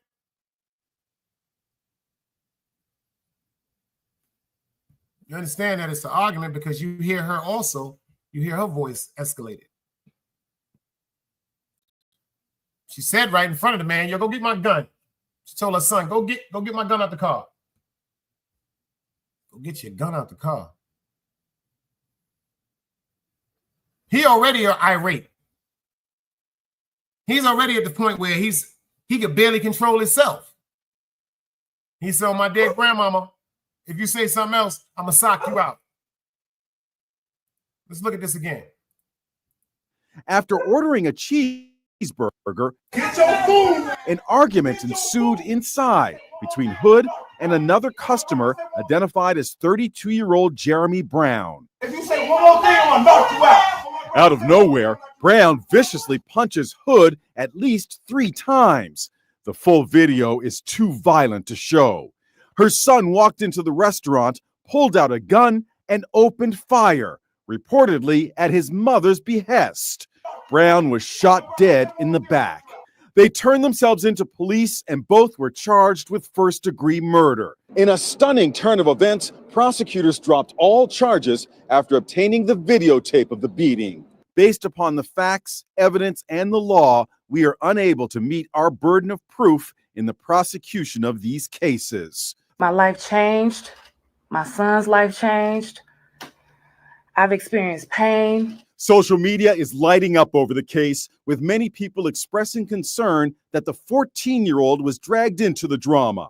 D: You understand that it's an argument because you hear her also, you hear her voice escalated. She said right in front of the man, yo, go get my gun. She told her son, go get my gun out the car. Go get your gun out the car. He already irate. He's already at the point where he could barely control himself. He said, oh, my dead grandmama, if you say something else, I'm going to sock you out. Let's look at this again.
L: After ordering a cheeseburger, get your food! An argument ensued inside between Hood and another customer identified as 32-year-old Jeremy Brown.
B: If you say one more thing, I'm going to knock you out.
L: Out of nowhere, Brown viciously punches Hood at least 3 times. The full video is too violent to show. Her son walked into the restaurant, pulled out a gun, and opened fire, reportedly at his mother's behest. Brown was shot dead in the back. They turned themselves into police and both were charged with first-degree murder. In a stunning turn of events, prosecutors dropped all charges after obtaining the videotape of the beating. Based upon the facts, evidence, and the law, we are unable to meet our burden of proof in the prosecution of these cases.
M: My life changed. My son's life changed. I've experienced pain.
L: Social media is lighting up over the case, with many people expressing concern that the 14-year-old was dragged into the drama.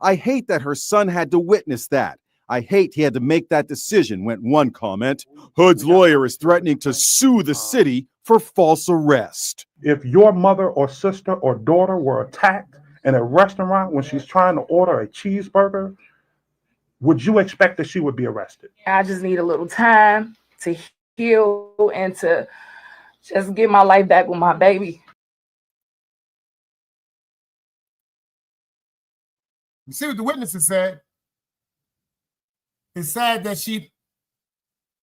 L: I hate that her son had to witness that. I hate he had to make that decision, went one comment. Hood's lawyer is threatening to sue the city for false arrest.
N: If your mother or sister or daughter were attacked in a restaurant when she's trying to order a cheeseburger, would you expect that she would be arrested?
M: I just need a little time to heal and to just get my life back with my baby.
D: You see what the witnesses said? It's sad that she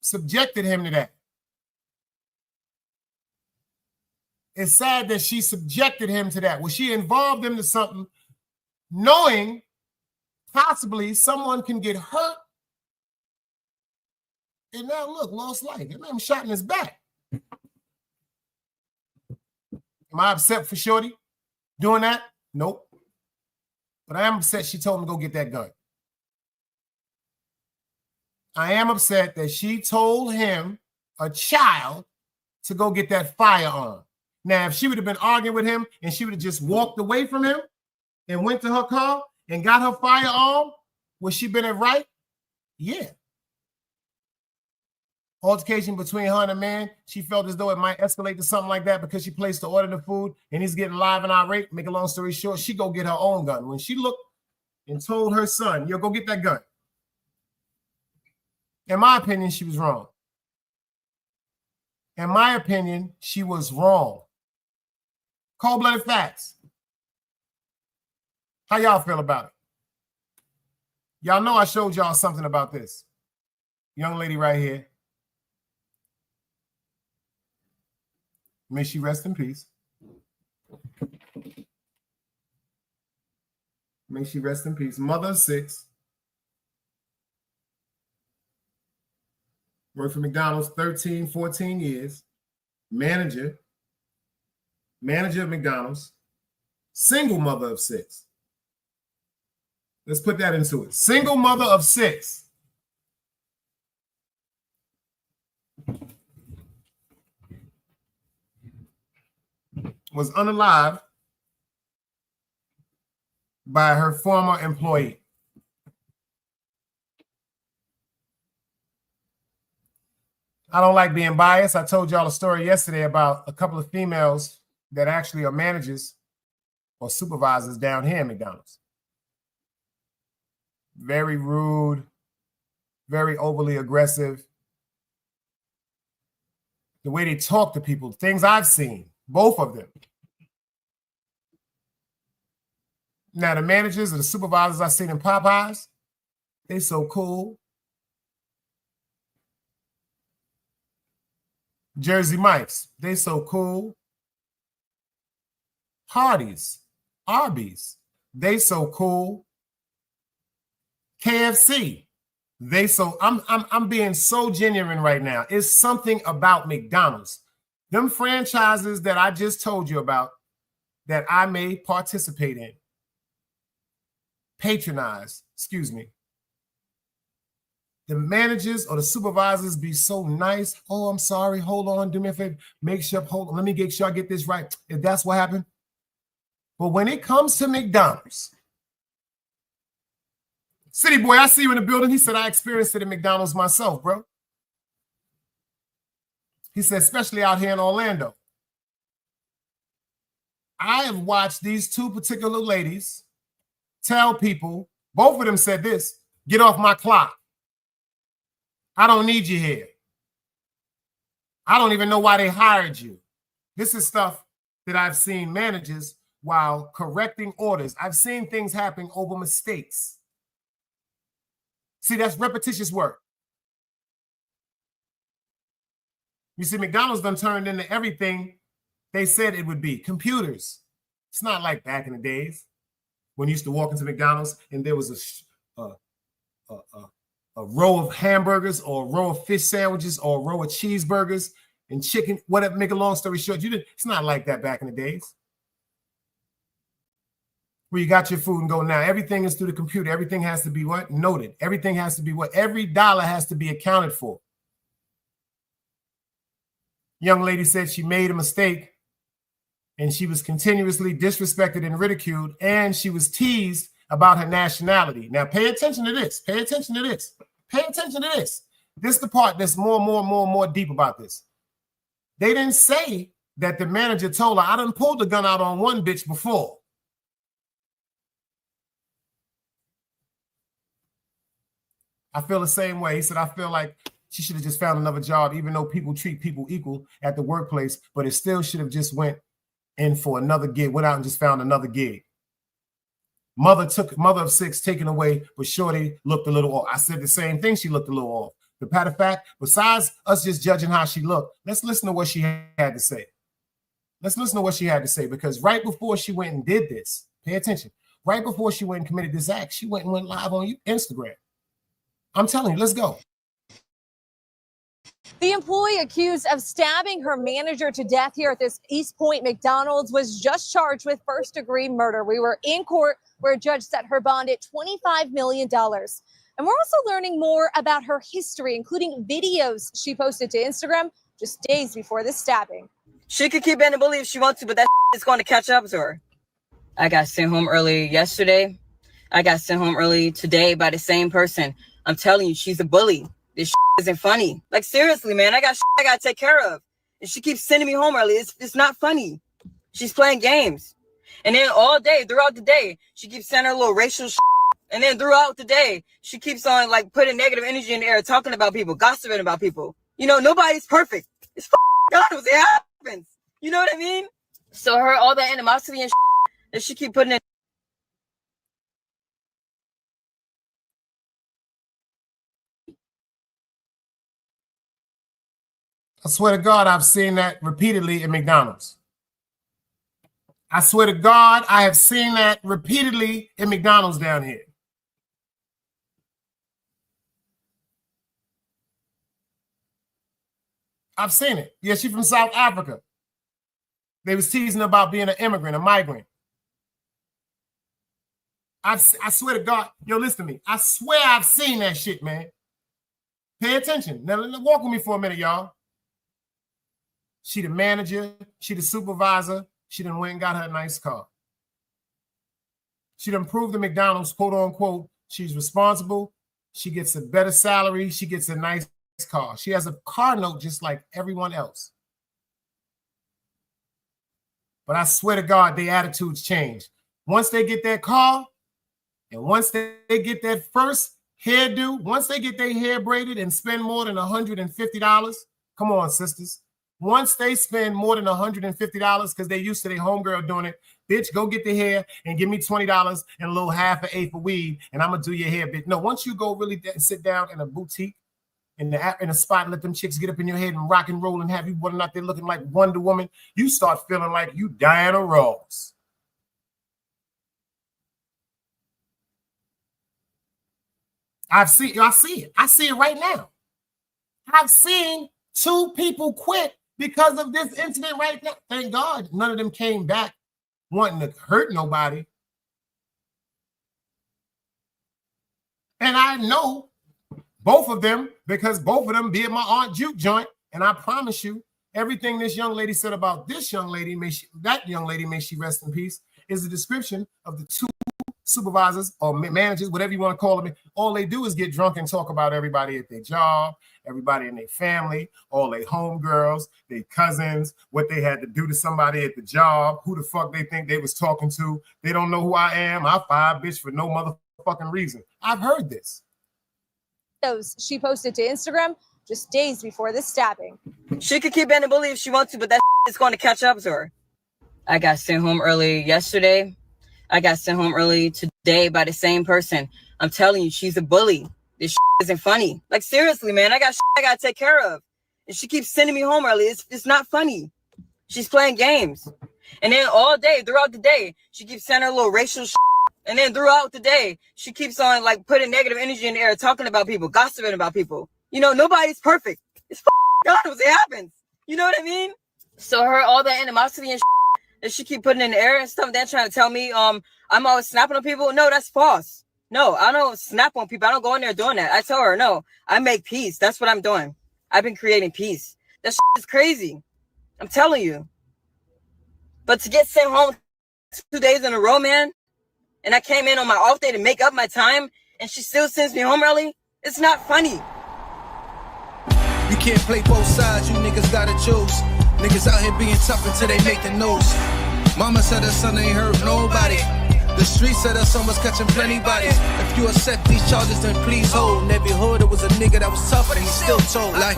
D: subjected him to that. It's sad that she subjected him to that. Well, she involved him to something knowing possibly someone can get hurt. And now look, lost life. That man was shot in his back. Am I upset for Shorty doing that? Nope. But I am upset she told him to go get that gun. I am upset that she told him, a child, to go get that firearm. Now, if she would have been arguing with him and she would have just walked away from him and went to her car and got her firearm, would she been it right? Yeah. Altercation between her and a man, she felt as though it might escalate to something like that because she placed the order the food and he's getting live and irate. Make a long story short, she go get her own gun. When she looked and told her son, yo, go get that gun. In my opinion, she was wrong. In my opinion, she was wrong. Cold-blooded facts. How y'all feel about it? Y'all know I showed y'all something about this. Young lady right here. May she rest in peace. May she rest in peace. Mother of 6. Worked for McDonald's 13, 14 years. Manager of McDonald's. Single mother of 6. Let's put that into it. Single mother of 6. was unalived by her former employee. I don't like being biased. I told y'all a story yesterday about a couple of females that actually are managers or supervisors down here at McDonald's. Very rude, very overly aggressive. The way they talk to people, things I've seen, both of them. Now, the managers or the supervisors I've seen in Popeyes, they so cool. Jersey Mike's, they so cool. Hardee's, Arby's, they so cool. KFC, they so I'm being so genuine right now. It's something about McDonald's. Them franchises that I just told you about that I may participate in. Patronize, excuse me. The managers or the supervisors be so nice. Oh, I'm sorry. Hold on. Do me a favor. Make sure, hold on. Let me make sure I get this right. If that's what happened. But when it comes to McDonald's, City Boy, I see you in the building. He said, I experienced it at McDonald's myself, bro. He said, especially out here in Orlando. I have watched these two particular ladies tell people, both of them said this, get off my clock. I don't need you here. I don't even know why they hired you. This is stuff that I've seen managers while correcting orders. I've seen things happen over mistakes. See, that's repetitious work. You see, McDonald's done turned into everything they said it would be. Computers. It's not like back in the days when you used to walk into McDonald's and there was a row of hamburgers or a row of fish sandwiches or a row of cheeseburgers and chicken, whatever. Make a long story short, it's not like that back in the days. Where you got your food and go now. Everything is through the computer. Everything has to be what? Noted. Everything has to be what? Every dollar has to be accounted for. Young lady said she made a mistake and she was continuously disrespected and ridiculed, and she was teased about her nationality. Now, pay attention to this. Pay attention to this. Pay attention to this. This is the part that's more deep about this. They didn't say that the manager told her, I done pulled the gun out on one bitch before. I feel the same way. He said, I feel like she should have just found another job, even though people treat people equal at the workplace, but it still should have just went in for another gig, went out and just found another gig. Mother of six taken away, but Shorty looked a little off. I said the same thing. She looked a little off. The matter of fact, besides us just judging how she looked, let's listen to what she had to say. Let's listen to what she had to say, because right before she went and did this, pay attention, right before she went and committed this act, she went live on Instagram. I'm telling you, let's go.
O: The employee accused of stabbing her manager to death here at this East Point McDonald's was just charged with first-degree murder. We were in court where a judge set her bond at $25 million. And we're also learning more about her history, including videos she posted to Instagram just days before this stabbing.
P: She could keep being a bully if she wants to, but that is going to catch up to her. I got sent home early yesterday. I got sent home early today by the same person. I'm telling you, she's a bully. This isn't funny. Like, seriously, man, I got I got to take care of. And she keeps sending me home early. It's not funny. She's playing games. And then all day, throughout the day, she keeps sending her little racial shit. And then throughout the day, she keeps on, like, putting negative energy in the air, talking about people, gossiping about people. You know, nobody's perfect. It's McDonald's. It happens. You know what I mean? So all that animosity and shit that she keep putting in.
D: I swear to God, I've seen that repeatedly at McDonald's. I swear to God, I have seen that repeatedly at McDonald's down here. I've seen it. Yeah, she's from South Africa. They was teasing about being an immigrant, a migrant. I swear to God, yo, listen to me. I swear I've seen that shit, man. Pay attention. Now, walk with me for a minute, y'all. She the manager, she the supervisor, She done went and got her a nice car. She done proved to McDonald's, quote unquote, she's responsible. She gets a better salary. She gets a nice car. She has a car note just like everyone else. But I swear to God, their attitudes change. Once they get that car, and once they get that first hairdo, once they get their hair braided and spend more than $150, come on, sisters. Once they spend more than $150 because they're used to their homegirl doing it, bitch, go get the hair and give me $20 and a little half an eighth of weed, and I'm gonna do your hair, bitch. No, once you go really sit down in a boutique, in a spot, and let them chicks get up in your head and rock and roll and have you running out there looking like Wonder Woman, you start feeling like you Diana Ross. I see it right now. I've seen 2 people quit because of this incident right now. Thank God none of them came back wanting to hurt nobody. And I know both of them because both of them be at my Aunt Juke joint. And I promise you, everything this young lady said about this young lady, that young lady, may she rest in peace, is the description of the 2 supervisors or managers, whatever you want to call them. All they do is get drunk and talk about everybody at their job, everybody in their family, all their homegirls, their cousins, what they had to do to somebody at the job, who the fuck they think they was talking to. They don't know who I am. I fired bitch for no motherfucking reason. I've heard this.
O: Those she posted to Instagram just days before the stabbing.
P: She could keep being a bully if she wants to, but that is going to catch up to her. I got sent home early yesterday. I got sent home early today by the same person. I'm telling you, she's a bully. This isn't funny. Like, seriously, man, I got I got to take care of. And she keeps sending me home early. It's not funny. She's playing games. And then all day, throughout the day, she keeps sending her little racial shit. And then throughout the day, she keeps on like putting negative energy in the air, talking about people, gossiping about people. You know, nobody's perfect. It's God what happens. You know what I mean? So her, all that animosity and that she keep putting in the air and stuff, they're trying to tell me I'm always snapping on people. No, that's false. No, I don't snap on people. I don't go in there doing that. I tell her, no, I make peace. That's what I'm doing. I've been creating peace. That is crazy. I'm telling you. But to get sent home 2 days in a row, man, and I came in on my off day to make up my time, and she still sends me home early, it's not funny.
C: You can't play both sides, you niggas gotta choose. Niggas out here being tough until they make the news. Mama said her son ain't hurt nobody. The street said her son was catching plenty bodies. If you accept these charges, then please hold. In every hood, it was a nigga that was tough, and he still told. Like,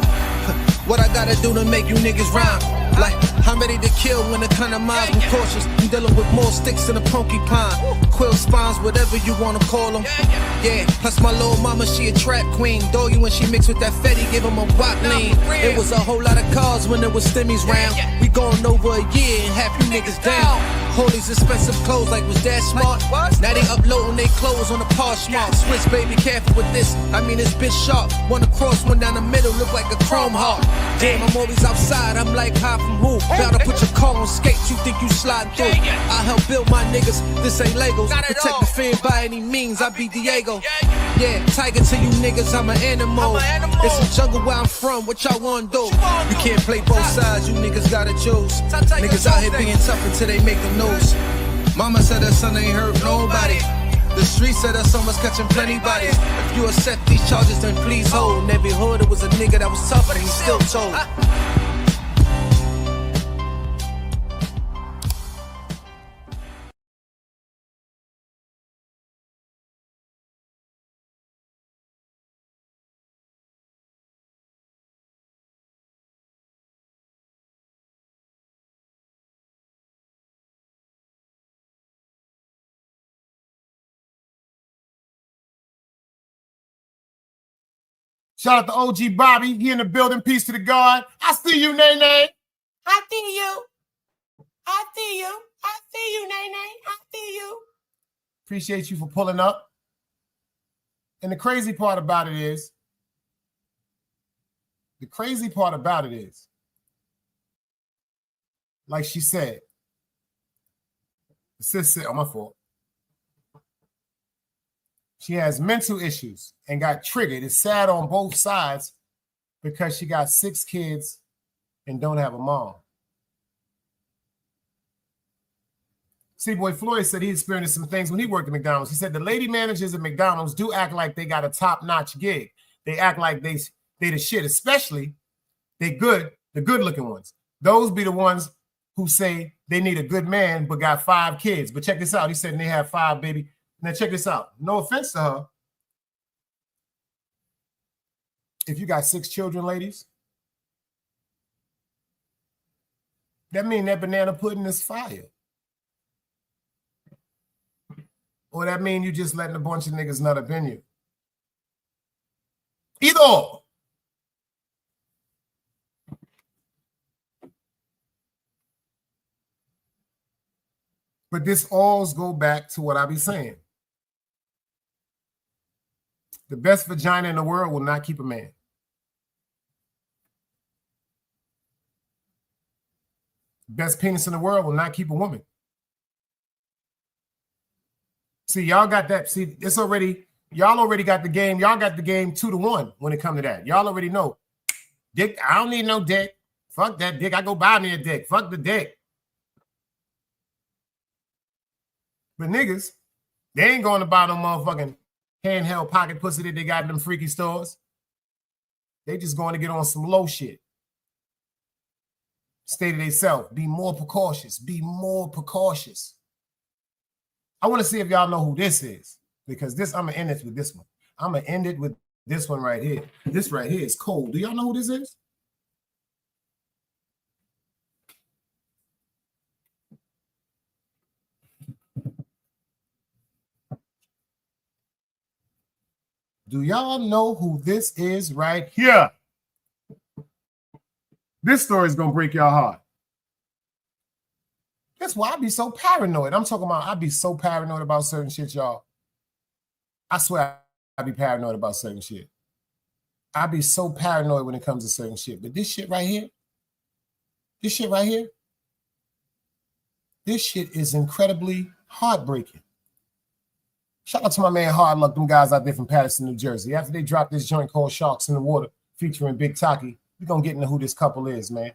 C: what I gotta do to make you niggas rhyme? Like, I'm ready to kill when the kind of minds I'm cautious. I'm dealing with more sticks than a porcupine. Quill spines, whatever you wanna call them. Yeah, plus my little mama, she a trap queen. Doggy when she mixed with that Fetty, give him a wop lean. It was a whole lot of cars when there was stimmies round. We going over a year and half you niggas down. All these expensive clothes, like was that smart? Now they uploading their clothes on the Poshmark. Switch, baby, careful with this. I mean, this bitch sharp. One across, one down the middle, look like a chrome heart. Damn, I'm always outside. I'm like, high from who? About to put your car on skates, you think you slide through. I help build my niggas, this ain't Legos. Protect the fan by any means, I be Diego. Yeah, tiger to you niggas, I'm an animal. It's a jungle where I'm from, what y'all wanna do? You can't play both sides, you niggas gotta choose. Niggas out here being tough until they make the news. Mama said her son ain't hurt nobody. The street said her son was catching plenty bodies. If you accept these charges, then please hold. In every hood, it was a nigga that was tough, but he still told.
D: Shout out to OG Bobby. He in the building. Peace to the God. I see you, Nene. I see you. I see you. I see you, Nene. I see you. Appreciate you for pulling up. And the crazy part about it is, like she said, the sis said, oh, my fault. She has mental issues and got triggered. It's sad on both sides because she got 6 kids and don't have a mom. C-Boy Floyd said he experienced some things when he worked at McDonald's. He said the lady managers at McDonald's do act like they got a top-notch gig. They act like they the shit, especially the good-looking ones. Those be the ones who say they need a good man but got 5 kids. But check this out. He said they have 5, baby. Now check this out. No offense to her. If you got 6 children, ladies, that means that banana pudding is fire. Or that mean you just letting a bunch of niggas nut up in you. Either or. But this all go back to what I be saying. The best vagina in the world will not keep a man. Best penis in the world will not keep a woman. See, y'all got that. See, it's already, y'all already got the game. Y'all got the game 2-1 when it comes to that. Y'all already know. Dick, I don't need no dick. Fuck that dick. I go buy me a dick. Fuck the dick. But niggas, they ain't going to buy no motherfucking handheld pocket pussy that they got in them freaky stores. They just going to get on some low shit. Stay to themselves. Be more precautious. Be more precautious. I want to see if y'all know who this is, because this, I'm going to end it with this one. I'm going to end it with this one right here. This right here is cold. Do y'all know who this is? Do y'all know who this is right here? This story is going to break y'all heart. That's why I be so paranoid. I'm talking about I be so paranoid about certain shit, y'all. I swear I be paranoid about certain shit. I be so paranoid when it comes to certain shit. But this shit right here, this shit is incredibly heartbreaking. Shout out to my man Hard Luck, them guys out there from Patterson, New Jersey. After they dropped this joint called Sharks in the Water featuring Big Taki, we're going to get into who this couple is, man.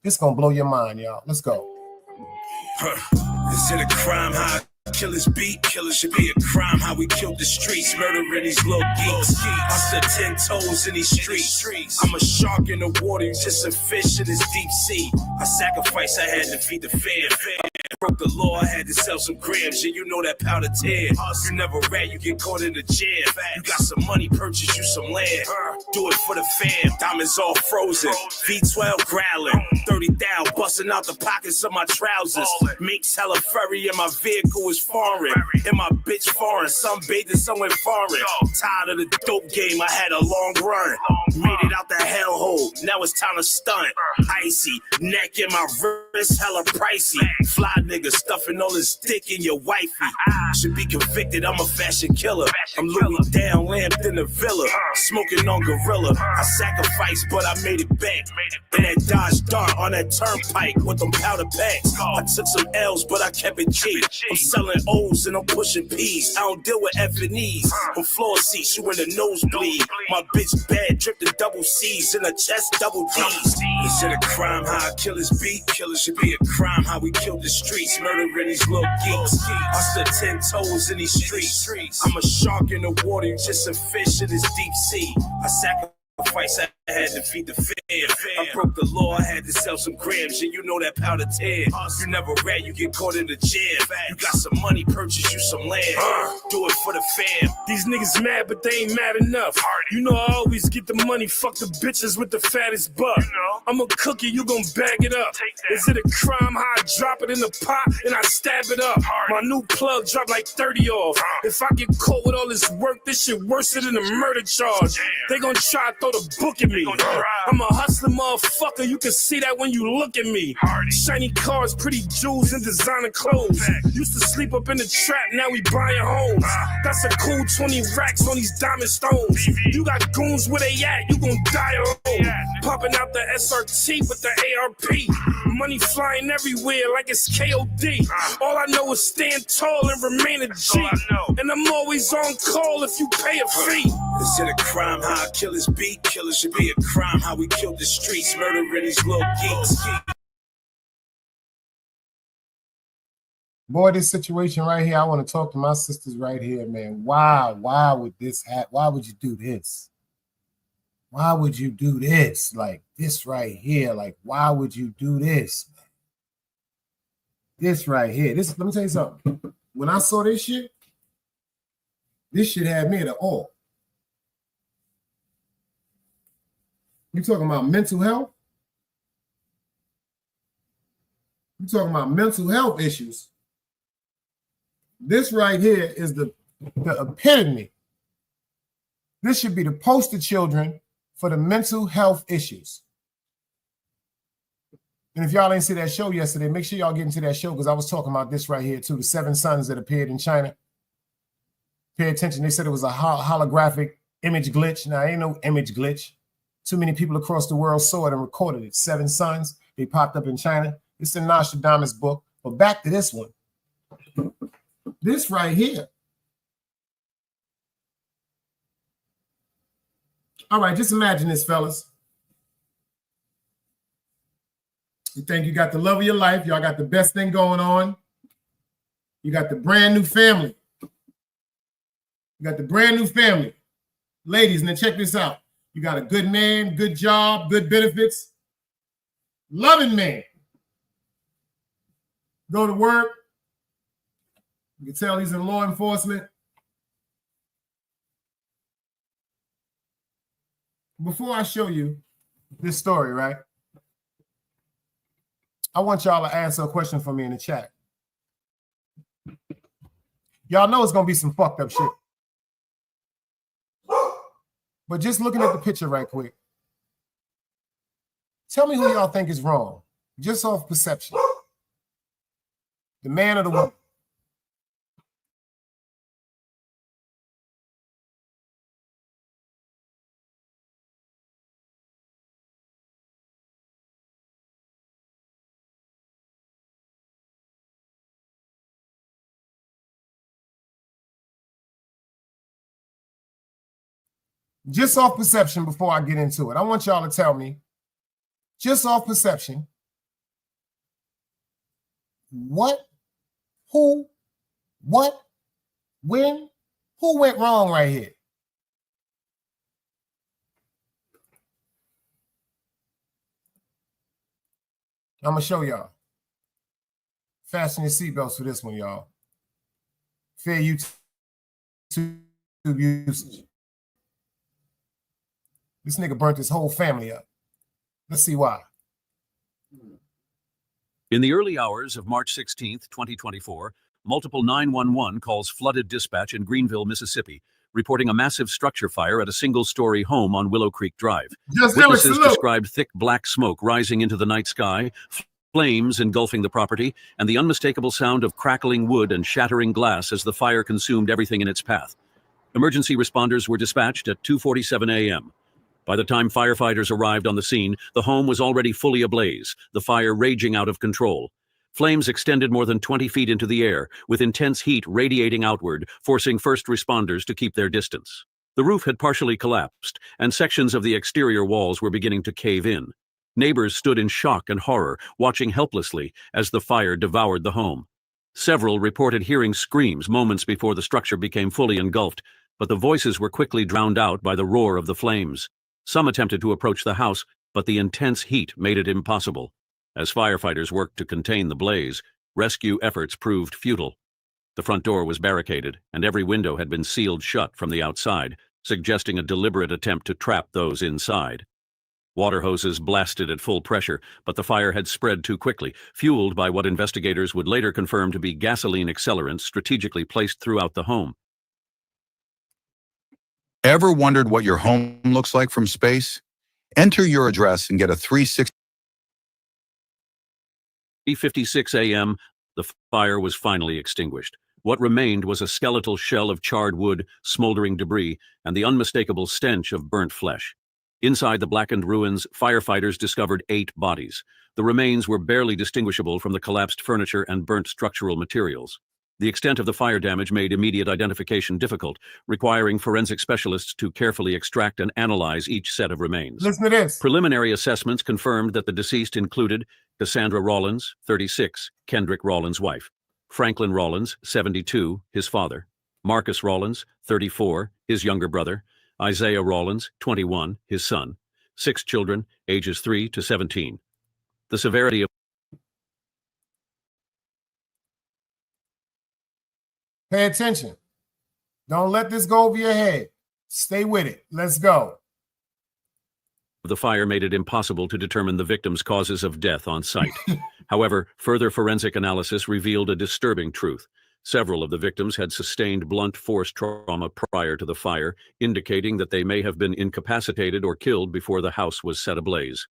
D: This going to blow your mind, y'all. Let's go.
J: Is it a crime how killers beat? Killers should be a crime how we killed the streets, murdering these little geeks. I stood 10 toes in these streets. I'm a shark in the water, you just a fish in this deep sea. I sacrificed, I had to feed the fam. Broke the law, I had to sell some grams. Yeah, you know that powder tear. You never ran, you get caught in the jam. You got some money, purchase you some land. Do it for the fam, diamonds all frozen. V12 growling, 30 down, busting out the pockets of my trousers. Makes hella furry and my vehicle is foreign. And my bitch foreign, some bathing somewhere foreign. Tired of the dope game, I had a long run. Made it out the hellhole, now it's time to stunt. Icy, neck in my wrist, hella pricey. Fly nigga stuffing all his dick in your wifey. Should be convicted, I'm a fashion killer. I'm Louis down, lamped in the villa. Smoking on gorilla. I sacrificed, but I made it back. In that Dodge Dart on that turnpike with them powder packs. I took some L's, but I kept it cheap. I'm selling O's and I'm pushing P's. I don't deal with F and E's. On floor seats, you in the nosebleed. My bitch bad, dripped double C's in the chest, double D's. Is it a crime how killers beat? Killers should be a crime how we kill the streets, murdering these little geeks. I stood 10 toes in these streets. I'm a shark in the water, you just a fish in this deep sea. I sacrifice, I had to feed the fam. I broke the law, I had to sell some grams. Yeah, you know that powder tear. You never ran, you get caught in the jam. You got some money, purchase you some land. Do it for the fam.
Q: These niggas mad, but they ain't mad enough. You know I always get the money, fuck the bitches with the fattest butt. I'm a cookie, you gon' bag it up. Is it a crime how I drop it in the pot and I stab it up? My new plug dropped like 30 off. If I get caught with all this work, this shit worse than a murder charge. They gon' try to throw the book at me. I'm a hustler motherfucker, you can see that when you look at me. Shiny cars, pretty jewels, and designer clothes. Used to sleep up in the trap, now we buying homes. That's a cool 20 racks on these diamond stones. You got goons where they at, you gon' die alone. Popping out the SRT with the ARP. Money flying everywhere like it's KOD. All I know is stand tall and remain a G. And I'm always on call if you pay a fee.
J: Is it a crime how killers beat? Killers should be a crime how we killed the streets, murdering these little geeks.
D: Boy, this situation right here, I want to talk to my sisters right here, man. Why would this happen? Why would you do this? Why would you do this? Like this right here. Like, why would you do this? This right here. Let me tell you something. When I saw this shit had me at an awe. You talking about mental health? You talking about mental health issues? This right here is the epitome. This should be the poster children for the mental health issues. And if y'all ain't see that show yesterday, make sure y'all get into that show because I was talking about this right here too, the 7 sons that appeared in China. Pay attention. They said it was a holographic image glitch. Now, ain't no image glitch. Too many people across the world saw it and recorded it. 7 sons, they popped up in China. It's in Nostradamus' book. But back to this one. This right here. All right, just imagine this, fellas. You think you got the love of your life. Y'all got the best thing going on. You got the brand new family. You got the brand new family. Ladies, now check this out. You got a good man, good job, good benefits. Loving man. Go to work. You can tell he's in law enforcement. Before I show you this story, right? I want y'all to answer a question for me in the chat. Y'all know it's going to be some fucked up shit. But just looking at the picture right quick, tell me who y'all think is wrong, just off perception. The man or the woman? Just off perception before I get into it. I want y'all to tell me, just off perception, what, who, what, when, who went wrong right here? I'm going to show y'all. Fasten your seatbelts for this one, y'all. Fair YouTube usage. This nigga burnt his whole family up. Let's see why.
R: In the early hours of March 16th, 2024, multiple 911 calls flooded dispatch in Greenville, Mississippi, reporting a massive structure fire at a single-story home on Willow Creek Drive. Witnesses described thick black smoke rising into the night sky, flames engulfing the property, and the unmistakable sound of crackling wood and shattering glass as the fire consumed everything in its path. Emergency responders were dispatched at 2:47 a.m. By the time firefighters arrived on the scene, the home was already fully ablaze, the fire raging out of control. Flames extended more than 20 feet into the air, with intense heat radiating outward, forcing first responders to keep their distance. The roof had partially collapsed, and sections of the exterior walls were beginning to cave in. Neighbors stood in shock and horror, watching helplessly as the fire devoured the home. Several reported hearing screams moments before the structure became fully engulfed, but the voices were quickly drowned out by the roar of the flames. Some attempted to approach the house, but the intense heat made it impossible. As firefighters worked to contain the blaze, rescue efforts proved futile. The front door was barricaded, and every window had been sealed shut from the outside, suggesting a deliberate attempt to trap those inside. Water hoses blasted at full pressure, but the fire had spread too quickly, fueled by what investigators would later confirm to be gasoline accelerants strategically placed throughout the home.
S: Ever wondered what your home looks like from space? Enter your address and get a 360.
R: 3:56 a.m., the fire was finally extinguished. What remained was a skeletal shell of charred wood, smoldering debris, and the unmistakable stench of burnt flesh. Inside the blackened ruins, firefighters discovered 8 bodies. The remains were barely distinguishable from the collapsed furniture and burnt structural materials. The extent of the fire damage made immediate identification difficult, requiring forensic specialists to carefully extract and analyze each set of remains.
D: Listen to this.
R: Preliminary assessments confirmed that the deceased included Cassandra Rollins, 36, Kendrick Rollins' wife. Franklin Rollins, 72, his father; Marcus Rollins, 34, his younger brother; Isaiah Rollins, 21, his son. 6 children, ages 3 to 17. The severity of
D: Pay attention. Don't let this go over your head. Stay with it. Let's go.
R: the fire made it impossible to determine the victim's causes of death on site. However, further forensic analysis revealed a disturbing truth. Several of the victims had sustained blunt force trauma prior to the fire, indicating that they may have been incapacitated or killed before the house was set ablaze.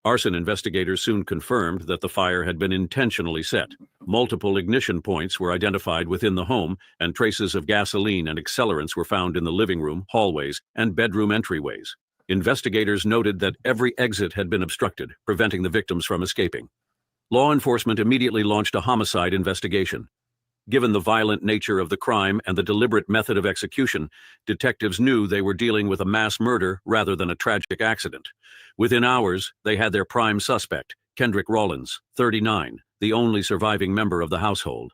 R: Arson investigators soon confirmed that the fire had been intentionally set. Multiple ignition points were identified within the home, and traces of gasoline and accelerants were found in the living room, hallways, and bedroom entryways. Investigators noted that every exit had been obstructed, preventing the victims from escaping. Law enforcement immediately launched a homicide investigation. Given the violent nature of the crime and the deliberate method of execution, detectives knew they were dealing with a mass murder rather than a tragic accident. Within hours, they had their prime suspect, Kendrick Rollins, 39, the only surviving member of the household.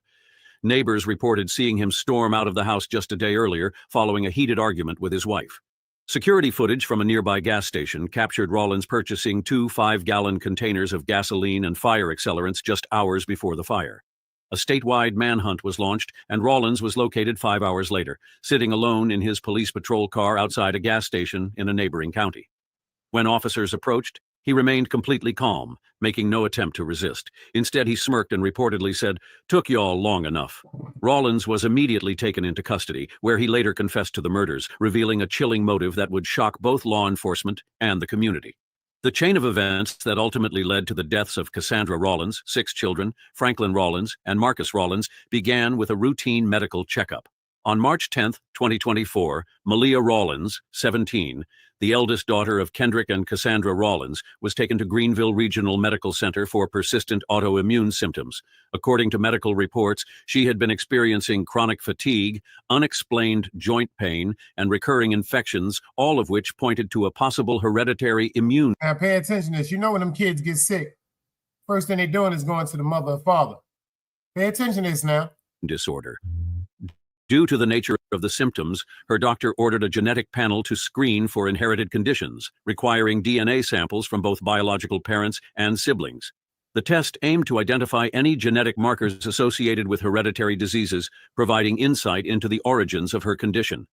R: Neighbors reported seeing him storm out of the house just a day earlier, following a heated argument with his wife. Security footage from a nearby gas station captured Rollins purchasing 2 5-gallon containers of gasoline and fire accelerants just hours before the fire. A statewide manhunt was launched, and Rollins was located 5 hours later, sitting alone in his police patrol car outside a gas station in a neighboring county. When officers approached, he remained completely calm, making no attempt to resist. Instead, he smirked and reportedly said, "Took y'all long enough." Rollins was immediately taken into custody, where he later confessed to the murders, revealing a chilling motive that would shock both law enforcement and the community. The chain of events that ultimately led to the deaths of Cassandra Rollins, 6 children, Franklin Rollins, and Marcus Rollins began with a routine medical checkup. On March 10, 2024, Malia Rollins, 17, the eldest daughter of Kendrick and Cassandra Rollins, was taken to Greenville Regional Medical Center for persistent autoimmune symptoms. According to medical reports, she had been experiencing chronic fatigue, unexplained joint pain, and recurring infections, all of which pointed to a possible hereditary immune.
D: Now pay attention to this. You know when them kids get sick, first thing they're doing is going to the mother or father. Pay attention to this now.
R: Disorder. Due to the nature of the symptoms, her doctor ordered a genetic panel to screen for inherited conditions, requiring DNA samples from both biological parents and siblings. The test aimed to identify any genetic markers associated with hereditary diseases, providing insight into the origins of her condition.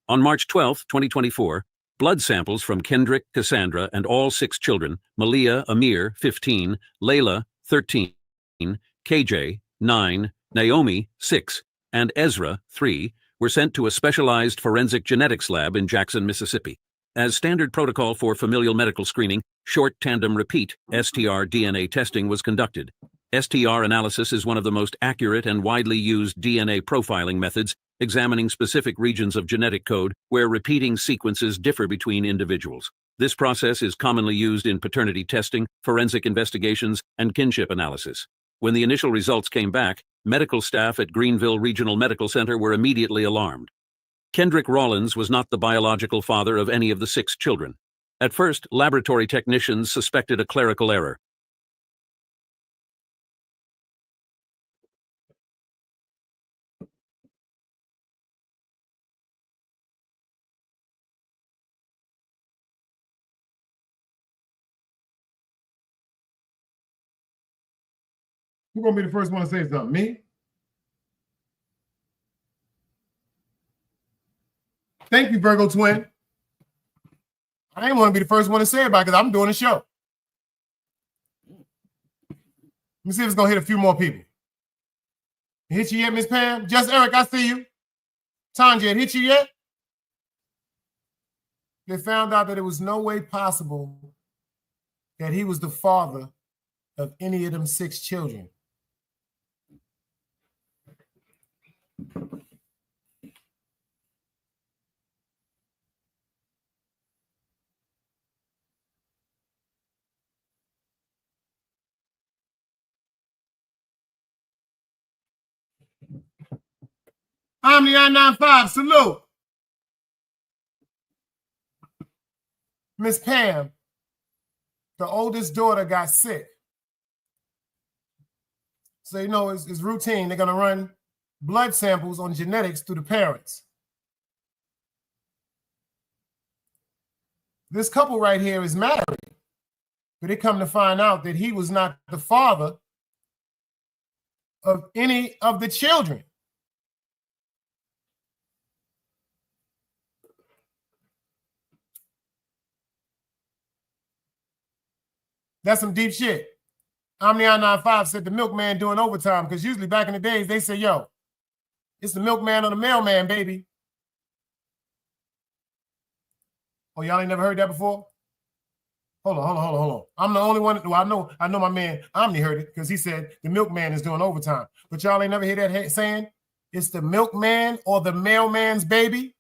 R: On March 12, 2024, blood samples from Kendrick, Cassandra, and all 6 children, Malia Amir, 15, Layla, 13, KJ, 9, Naomi, 6, and Ezra, 3, were sent to a specialized forensic genetics lab in Jackson, Mississippi. As standard protocol for familial medical screening, short tandem repeat STR DNA testing was conducted. STR analysis is one of the most accurate and widely used DNA profiling methods, examining specific regions of genetic code where repeating sequences differ between individuals. This process is commonly used in paternity testing, forensic investigations, and kinship analysis. When the initial results came back, medical staff at Greenville Regional Medical Center were immediately alarmed. Kendrick Rollins was not the biological father of any of the 6 children. At first, laboratory technicians suspected a clerical error.
D: Who's going to be the first one to say something? Me? Thank you, Virgo twin. I ain't want to be the first one to say it about it because I'm doing a show. Let me see if it's going to hit a few more people. It hit you yet, Miss Pam? Just Eric, I see you. Tanja, it hit you yet? They found out that it was no way possible that he was the father of any of them 6 children. I'm the I-95, salute. Miss Pam, the oldest daughter got sick. So, you know, it's routine. They're going to run blood samples on genetics through the parents. This couple right here is married, but they come to find out that he was not the father of any of the children. That's some deep shit. Omni95 said the milkman doing overtime, because usually back in the days, they say, yo, it's the milkman or the mailman, baby. Oh, y'all ain't never heard that before? Hold on. I'm the only one. Well, I know my man Omni heard it, because he said the milkman is doing overtime. But y'all ain't never hear that saying? It's the milkman or the mailman's baby?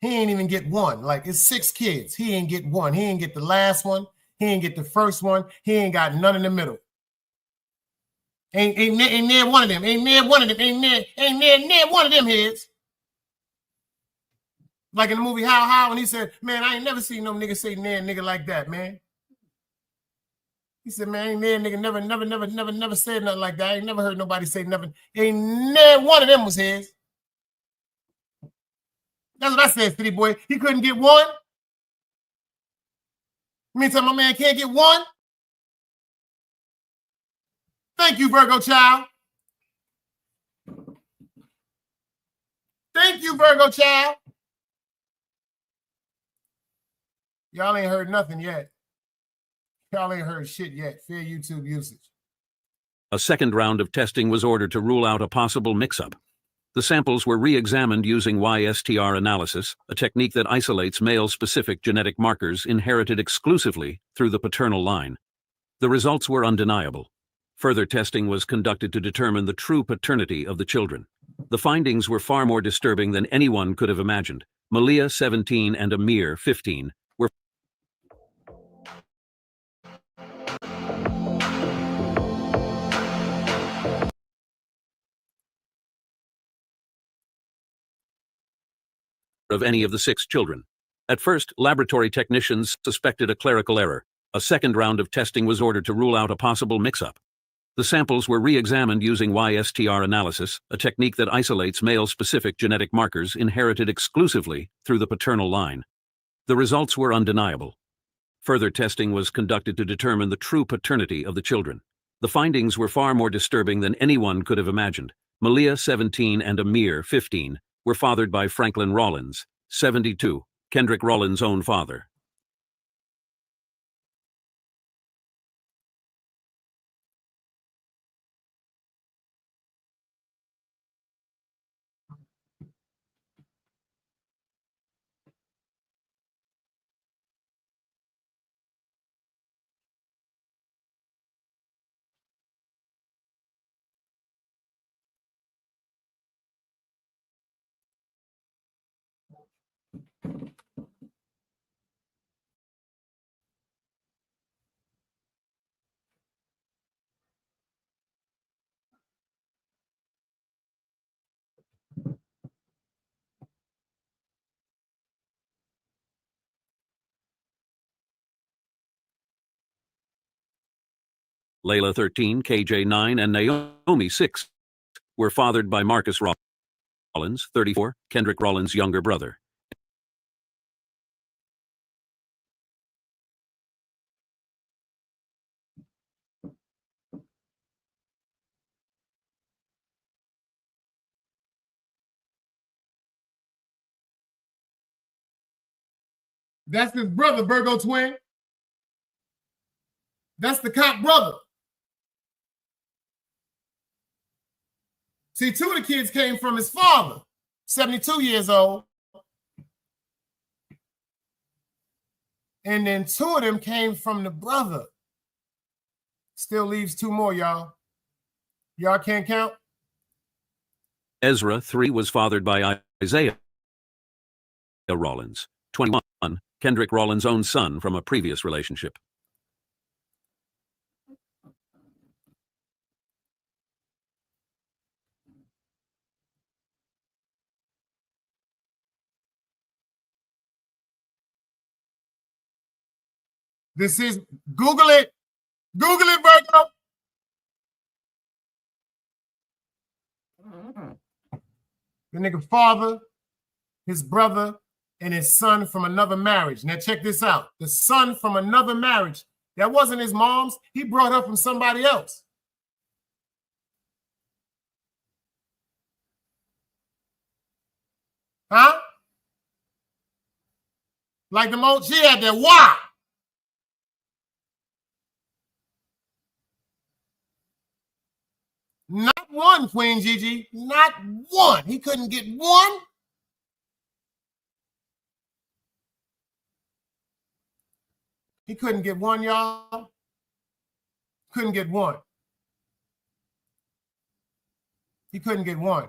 D: He ain't even get one. Like, it's 6 kids. He ain't get one. He ain't get the last one. He ain't get the first one. He ain't got none in the middle. Ain't near one of them. Ain't near one of them. Ain't near one of them heads. Like in the movie How, when he said, man, I ain't never seen no nigga say near nigga like that, man. He said, man, ain't near nigga never said nothing like that. I ain't never heard nobody say nothing. Ain't near one of them was his. That's what I said, City Boy. He couldn't get one. Meantime, my man can't get one. Thank you, Virgo child. Thank you, Virgo child. Y'all ain't heard nothing yet. Y'all ain't heard shit yet. Fair YouTube usage.
R: A second round of testing was ordered to rule out a possible mix-up. The samples were re-examined using YSTR analysis, a technique that isolates male-specific genetic markers inherited exclusively through the paternal line. The results were undeniable. Further testing was conducted to determine the true paternity of the children. The findings were far more disturbing than anyone could have imagined. Malia, 17, and Amir, 15, were of any of the 6 children. At first, laboratory technicians suspected a clerical error. A second round of testing was ordered to rule out a possible mix-up. The samples were re-examined using YSTR analysis, a technique that isolates male-specific genetic markers inherited exclusively through the paternal line. The results were undeniable. Further testing was conducted to determine the true paternity of the children. The findings were far more disturbing than anyone could have imagined. Malia, 17, and Amir, 15, were fathered by Franklin Rollins, 72, Kendrick Rollins' own father. Layla, 13, KJ, 9, and Naomi, 6, were fathered by Marcus Rollins, 34, Kendrick Rollins' younger brother.
D: That's his brother, Virgo twin. That's the cop brother. See, 2 of the kids came from his father, 72 years old. And then 2 of them came from the brother. Still leaves 2 more, y'all. Y'all can't count?
R: Ezra, 3, was fathered by Isaiah Rollins, 21, Kendrick Rollins' own son from a previous relationship.
D: This is, Google it. Google it, Virgo. The nigga father, his brother, and his son from another marriage. Now check this out. The son from another marriage. That wasn't his mom's. He brought her from somebody else. Huh? Like the most, she had that why? Not one, Queen Gigi. Not one. He couldn't get one. He couldn't get one, y'all. Couldn't get one. He couldn't get one.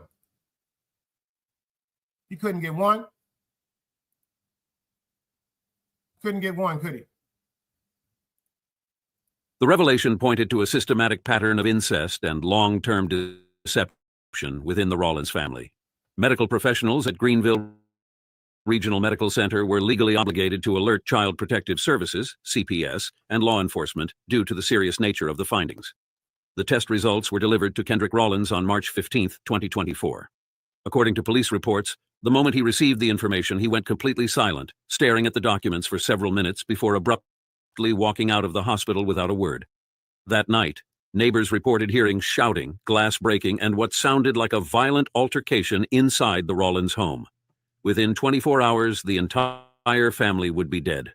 D: He couldn't get one. Couldn't get one, could he?
R: The revelation pointed to a systematic pattern of incest and long-term deception within the Rollins family. Medical professionals at Greenville Regional Medical Center were legally obligated to alert Child Protective Services, CPS, and law enforcement due to the serious nature of the findings. The test results were delivered to Kendrick Rollins on March 15, 2024. According to police reports, the moment he received the information, he went completely silent, staring at the documents for several minutes before abruptly walking out of the hospital without a word. That night, neighbors reported hearing shouting, glass breaking, and what sounded like a violent altercation inside the Rollins home. Within 24 hours, the entire family would be dead.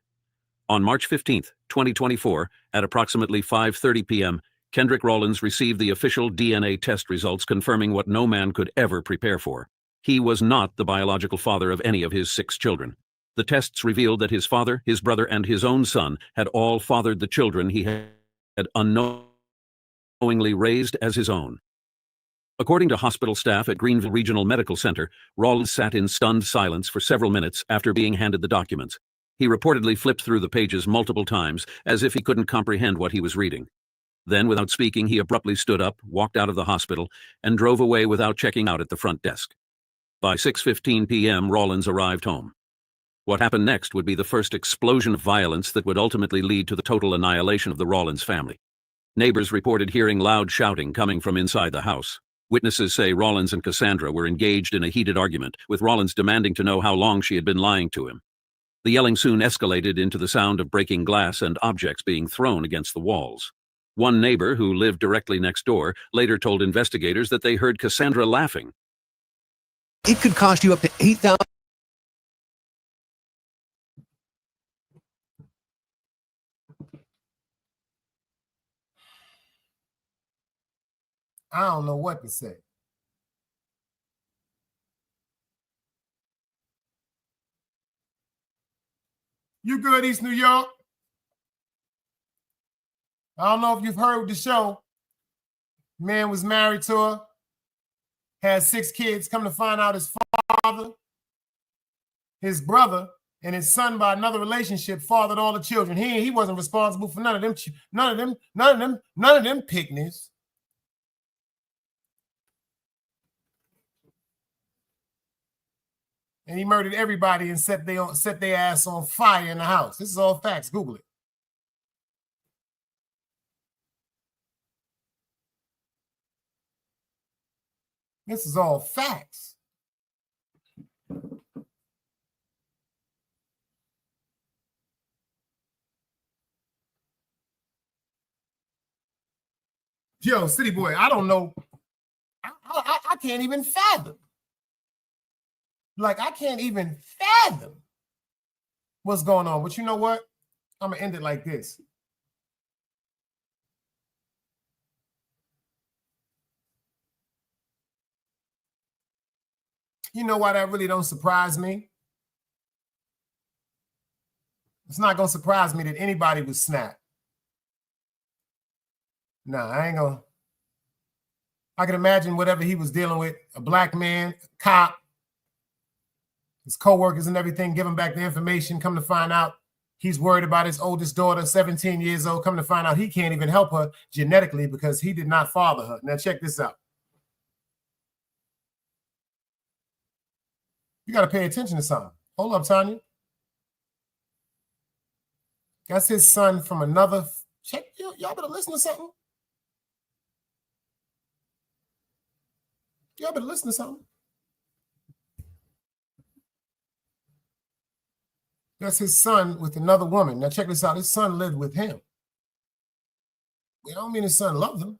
R: On March 15, 2024, at approximately 5:30 p.m., Kendrick Rollins received the official DNA test results confirming what no man could ever prepare for. He was not the biological father of any of his 6 children. The tests revealed that his father, his brother, and his own son had all fathered the children he had unknowingly raised as his own. According to hospital staff at Greenville Regional Medical Center, Rollins sat in stunned silence for several minutes after being handed the documents. He reportedly flipped through the pages multiple times, as if he couldn't comprehend what he was reading. Then, without speaking, he abruptly stood up, walked out of the hospital, and drove away without checking out at the front desk. By 6:15 p.m., Rollins arrived home. What happened next would be the first explosion of violence that would ultimately lead to the total annihilation of the Rollins family. Neighbors reported hearing loud shouting coming from inside the house. Witnesses say Rollins and Cassandra were engaged in a heated argument, with Rollins demanding to know how long she had been lying to him. The yelling soon escalated into the sound of breaking glass and objects being thrown against the walls. One neighbor, who lived directly next door, later told investigators that they heard Cassandra laughing.
T: It could cost you up to $8,000.
D: I don't know what to say. You good, East New York? I don't know if you've heard the show. Man was married to her, had 6 kids. Come to find out, his father, his brother, and his son by another relationship fathered all the children. He wasn't responsible for none of them picnics. And he murdered everybody and set their ass on fire in the house. This is all facts. Google it. This is all facts. Yo, City Boy, I don't know. I can't even fathom. Like, I can't even fathom what's going on. But you know what? I'm going to end it like this. You know why that really don't surprise me? It's not going to surprise me that anybody would snap. Nah, I ain't going to. I can imagine whatever he was dealing with, a black man, a cop, his co-workers and everything, give him back the information. Come to find out, he's worried about his oldest daughter, 17 years old. Come to find out, he can't even help her genetically because he did not father her. Now check this out. You got to pay attention to something. Hold up, Tanya. That's his son from another. Check, y'all better listen to something. Y'all better listen to something. That's his son with another woman. Now check this out. His son lived with him. I don't mean his son loved him.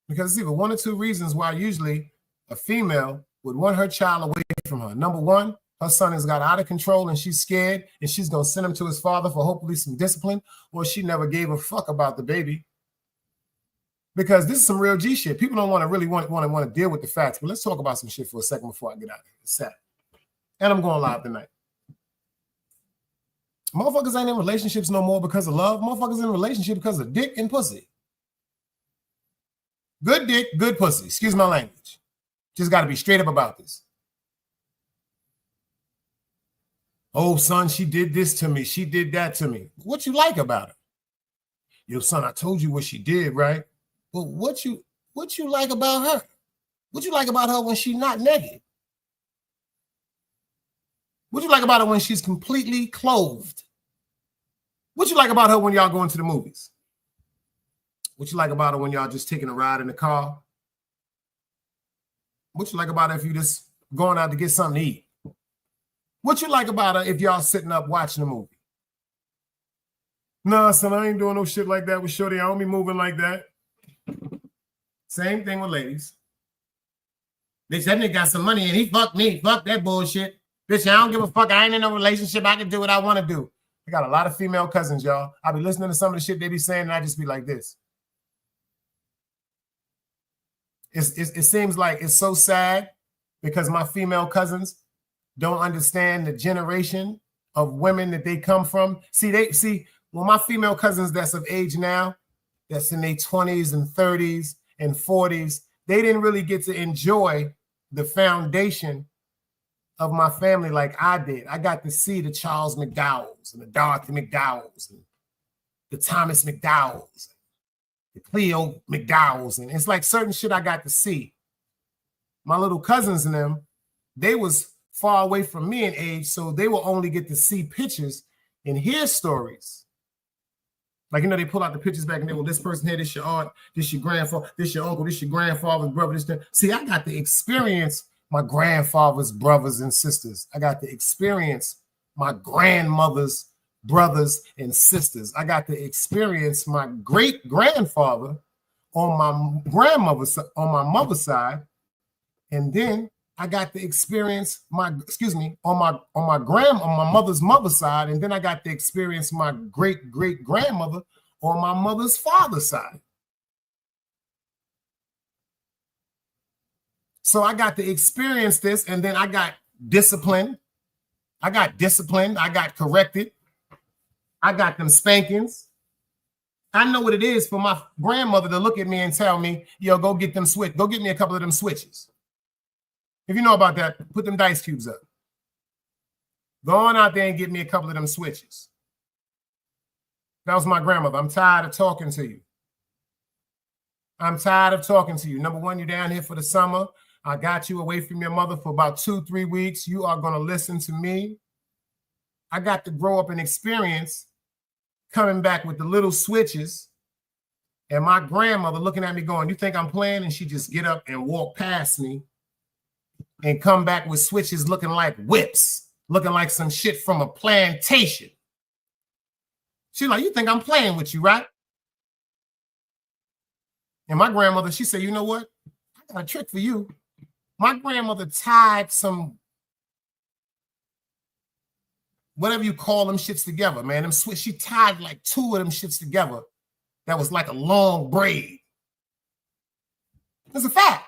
D: Because it's either one or two reasons why usually a female would want her child away from her. Number one, her son has got out of control and she's scared and she's going to send him to his father for hopefully some discipline, or she never gave a fuck about the baby. Because this is some real G shit. People don't want to really want to deal with the facts, but let's talk about some shit for a second before I get out of here. It's sad. And I'm going live tonight. Motherfuckers ain't in relationships no more because of love. Motherfuckers in a relationship because of dick and pussy. Good dick, good pussy. Excuse my language. Just got to be straight up about this. Oh, son, she did this to me. She did that to me. What you like about her? Yo, son, I told you what she did, right? But what you like about her? What you like about her when she's not naked? What you like about her when she's completely clothed? What you like about her when y'all going to the movies? What you like about her when y'all just taking a ride in the car? What you like about her if you just going out to get something to eat? What you like about her if y'all sitting up watching a movie? Nah, son, I ain't doing no shit like that with Shorty. I don't be moving like that. Same thing with ladies. Bitch, that nigga got some money and he fucked me. Fuck that bullshit. Bitch, I don't give a fuck. I ain't in no relationship. I can do what I want to do. I got a lot of female cousins, y'all. I be listening to some of the shit they be saying and I just be like this. It seems like it's so sad because my female cousins don't understand the generation of women that they come from. See, well, my female cousins that's of age now, that's in their 20s and 30s and 40s, they didn't really get to enjoy the foundation of my family like I did. I got to see the Charles McDowells and the Dorothy McDowells and the Thomas McDowells, the Cleo McDowells, and it's like certain shit I got to see. My little cousins and them, they was far away from me in age, so they will only get to see pictures and hear stories. Like, you know, they pull out the pictures back and they, well, this person here, this your aunt, this your grandfather, this your uncle, this your grandfather's brother, this. See, I got to experience my grandfather's brothers and sisters. I got to experience my grandmother's brothers and sisters. I got to experience my great grandfather on my grandmother's, on my mother's side, and then I got to experience on my mother's mother's side, and then I got to experience my great grandmother on my mother's father's side. So I got to experience this, and then I got disciplined. I got corrected. I got them spankings. I know what it is for my grandmother to look at me and tell me, yo, go get me a couple of them switches. If you know about that, put them dice cubes up. Go on out there and get me a couple of them switches. That was my grandmother. I'm tired of talking to you. Number one, you're down here for the summer. I got you away from your mother for about 2-3 weeks. You are going to listen to me. I got to grow up and experience coming back with the little switches and my grandmother looking at me going, you think I'm playing? And she just get up and walk past me and come back with switches looking like whips, looking like some shit from a plantation. She's like, you think I'm playing with you, right? And my grandmother, she said, you know what? I got a trick for you. My grandmother tied some, whatever you call them shits together, man. She tied like 2 of them shits together. That was like a long braid. It's a fact.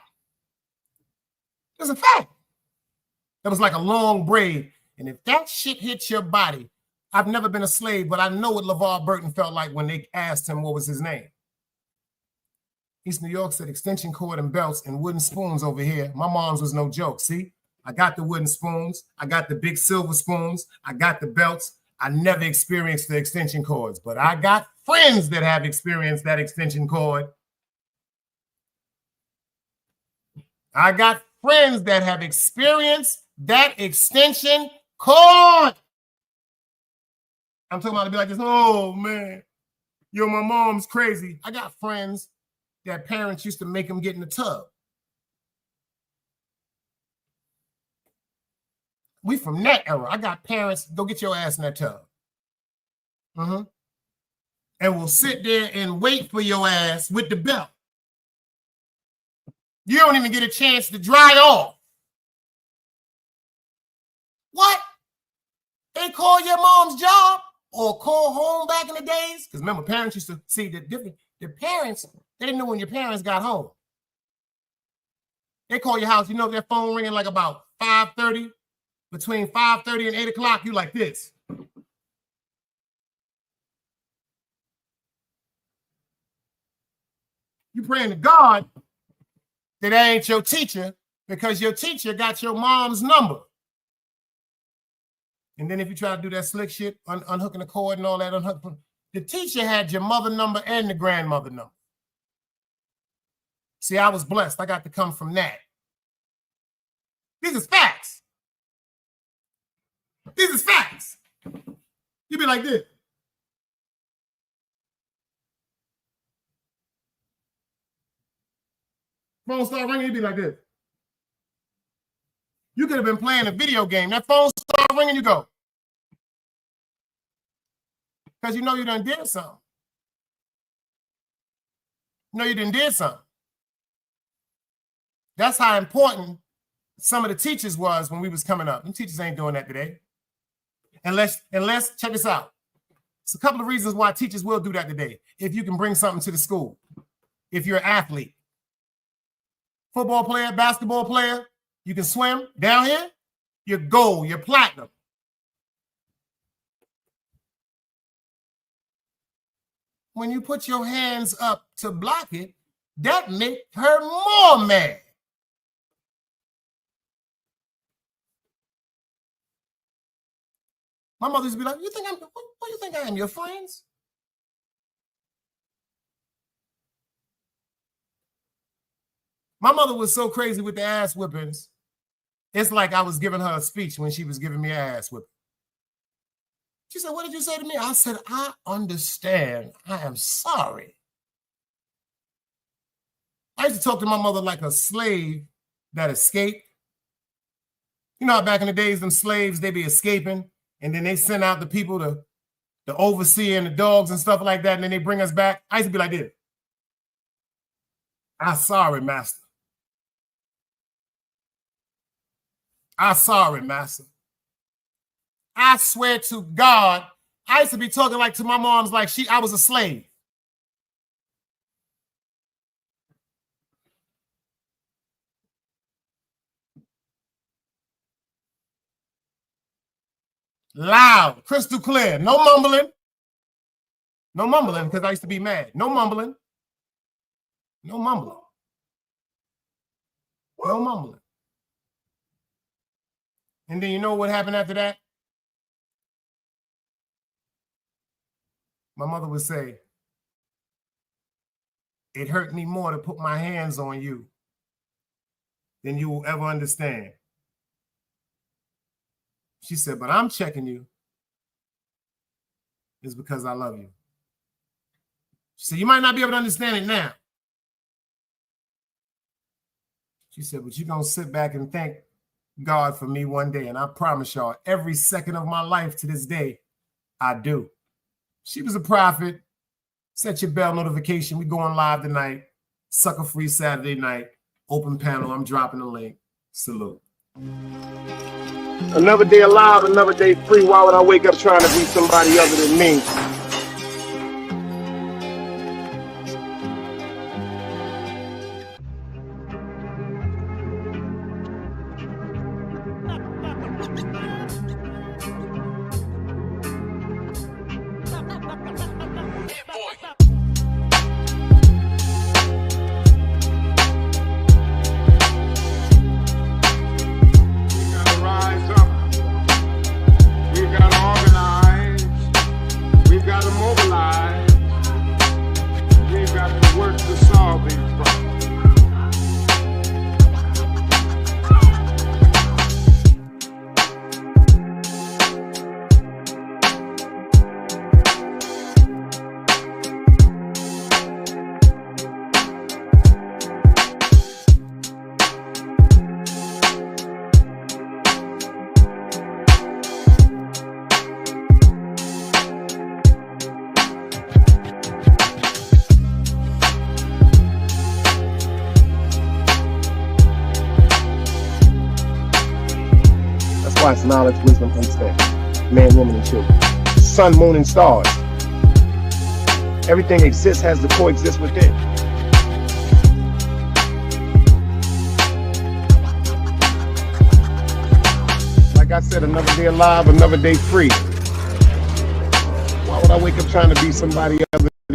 D: That was like a long braid. And if that shit hits your body, I've never been a slave, but I know what LeVar Burton felt like when they asked him what was his name. East New York said extension cord and belts and wooden spoons over here. My mom's was no joke. See, I got the wooden spoons. I got the big silver spoons. I got the belts. I never experienced the extension cords, but I got friends that have experienced that extension cord. I got friends that have experienced that extension cord. I'm talking about to be like this. Oh, man. Yo, my mom's crazy. I got friends that parents used to make them get in the tub. We from that era. I got parents, go get your ass in that tub. And we'll sit there and wait for your ass with the belt. You don't even get a chance to dry off. What? They call your mom's job or call home back in the days? Because remember, parents used to see the different. The parents, they knew when your parents got home. They call your house. You know their phone ringing like about 5:30. Between 5:30 and 8 o'clock, you like this. You praying to God that ain't your teacher because your teacher got your mom's number. And then if you try to do that slick shit, unhooking the cord and all that, the teacher had your mother number and the grandmother number. See, I was blessed. I got to come from that. These is facts. These is facts. You be like this. Phone start ringing, you be like this. You could have been playing a video game. That phone start ringing, you go. Because you know you done did something. You know you done did something. That's how important some of the teachers was when we was coming up. Them teachers ain't doing that today. Unless, check this out. It's a couple of reasons why teachers will do that today. If you can bring something to the school. If you're an athlete. Football player, basketball player, you can swim. Down here, you're gold, you're platinum. When you put your hands up to block it, that make her more mad. My mother used to be like, what do you think I am, your friends? My mother was so crazy with the ass whippings. It's like I was giving her a speech when she was giving me an ass whipping. She said, what did you say to me? I said, I understand. I am sorry. I used to talk to my mother like a slave that escaped. You know how back in the days, them slaves, they be escaping, and then they send out the people, the overseer and the dogs and stuff like that, and then they bring us back. I used to be like this. I'm sorry, master. I'm sorry, master. I swear to God, I used to be talking like to my mom's like I was a slave. Loud, crystal clear, no mumbling. No mumbling, because I used to be mad. No mumbling. No mumbling. No mumbling. And then you know what happened after that? My mother would say, it hurt me more to put my hands on you than you will ever understand. She said, but I'm checking you. It's because I love you. She said, you might not be able to understand it now. She said, but you're going to sit back and thank God for me one day. And I promise y'all, every second of my life to this day, I do. She was a prophet. Set your bell notification. We going live tonight. Sucker free Saturday night. Open panel. I'm dropping the link. Salute.
N: Another day alive, another day free. Why would I wake up trying to be somebody other than me?
D: That's why it's knowledge, wisdom, understanding. Man, woman, and children. Sun, moon, and stars. Everything exists, has to coexist within. Like I said, another day alive, another day free. Why would I wake up trying to be somebody other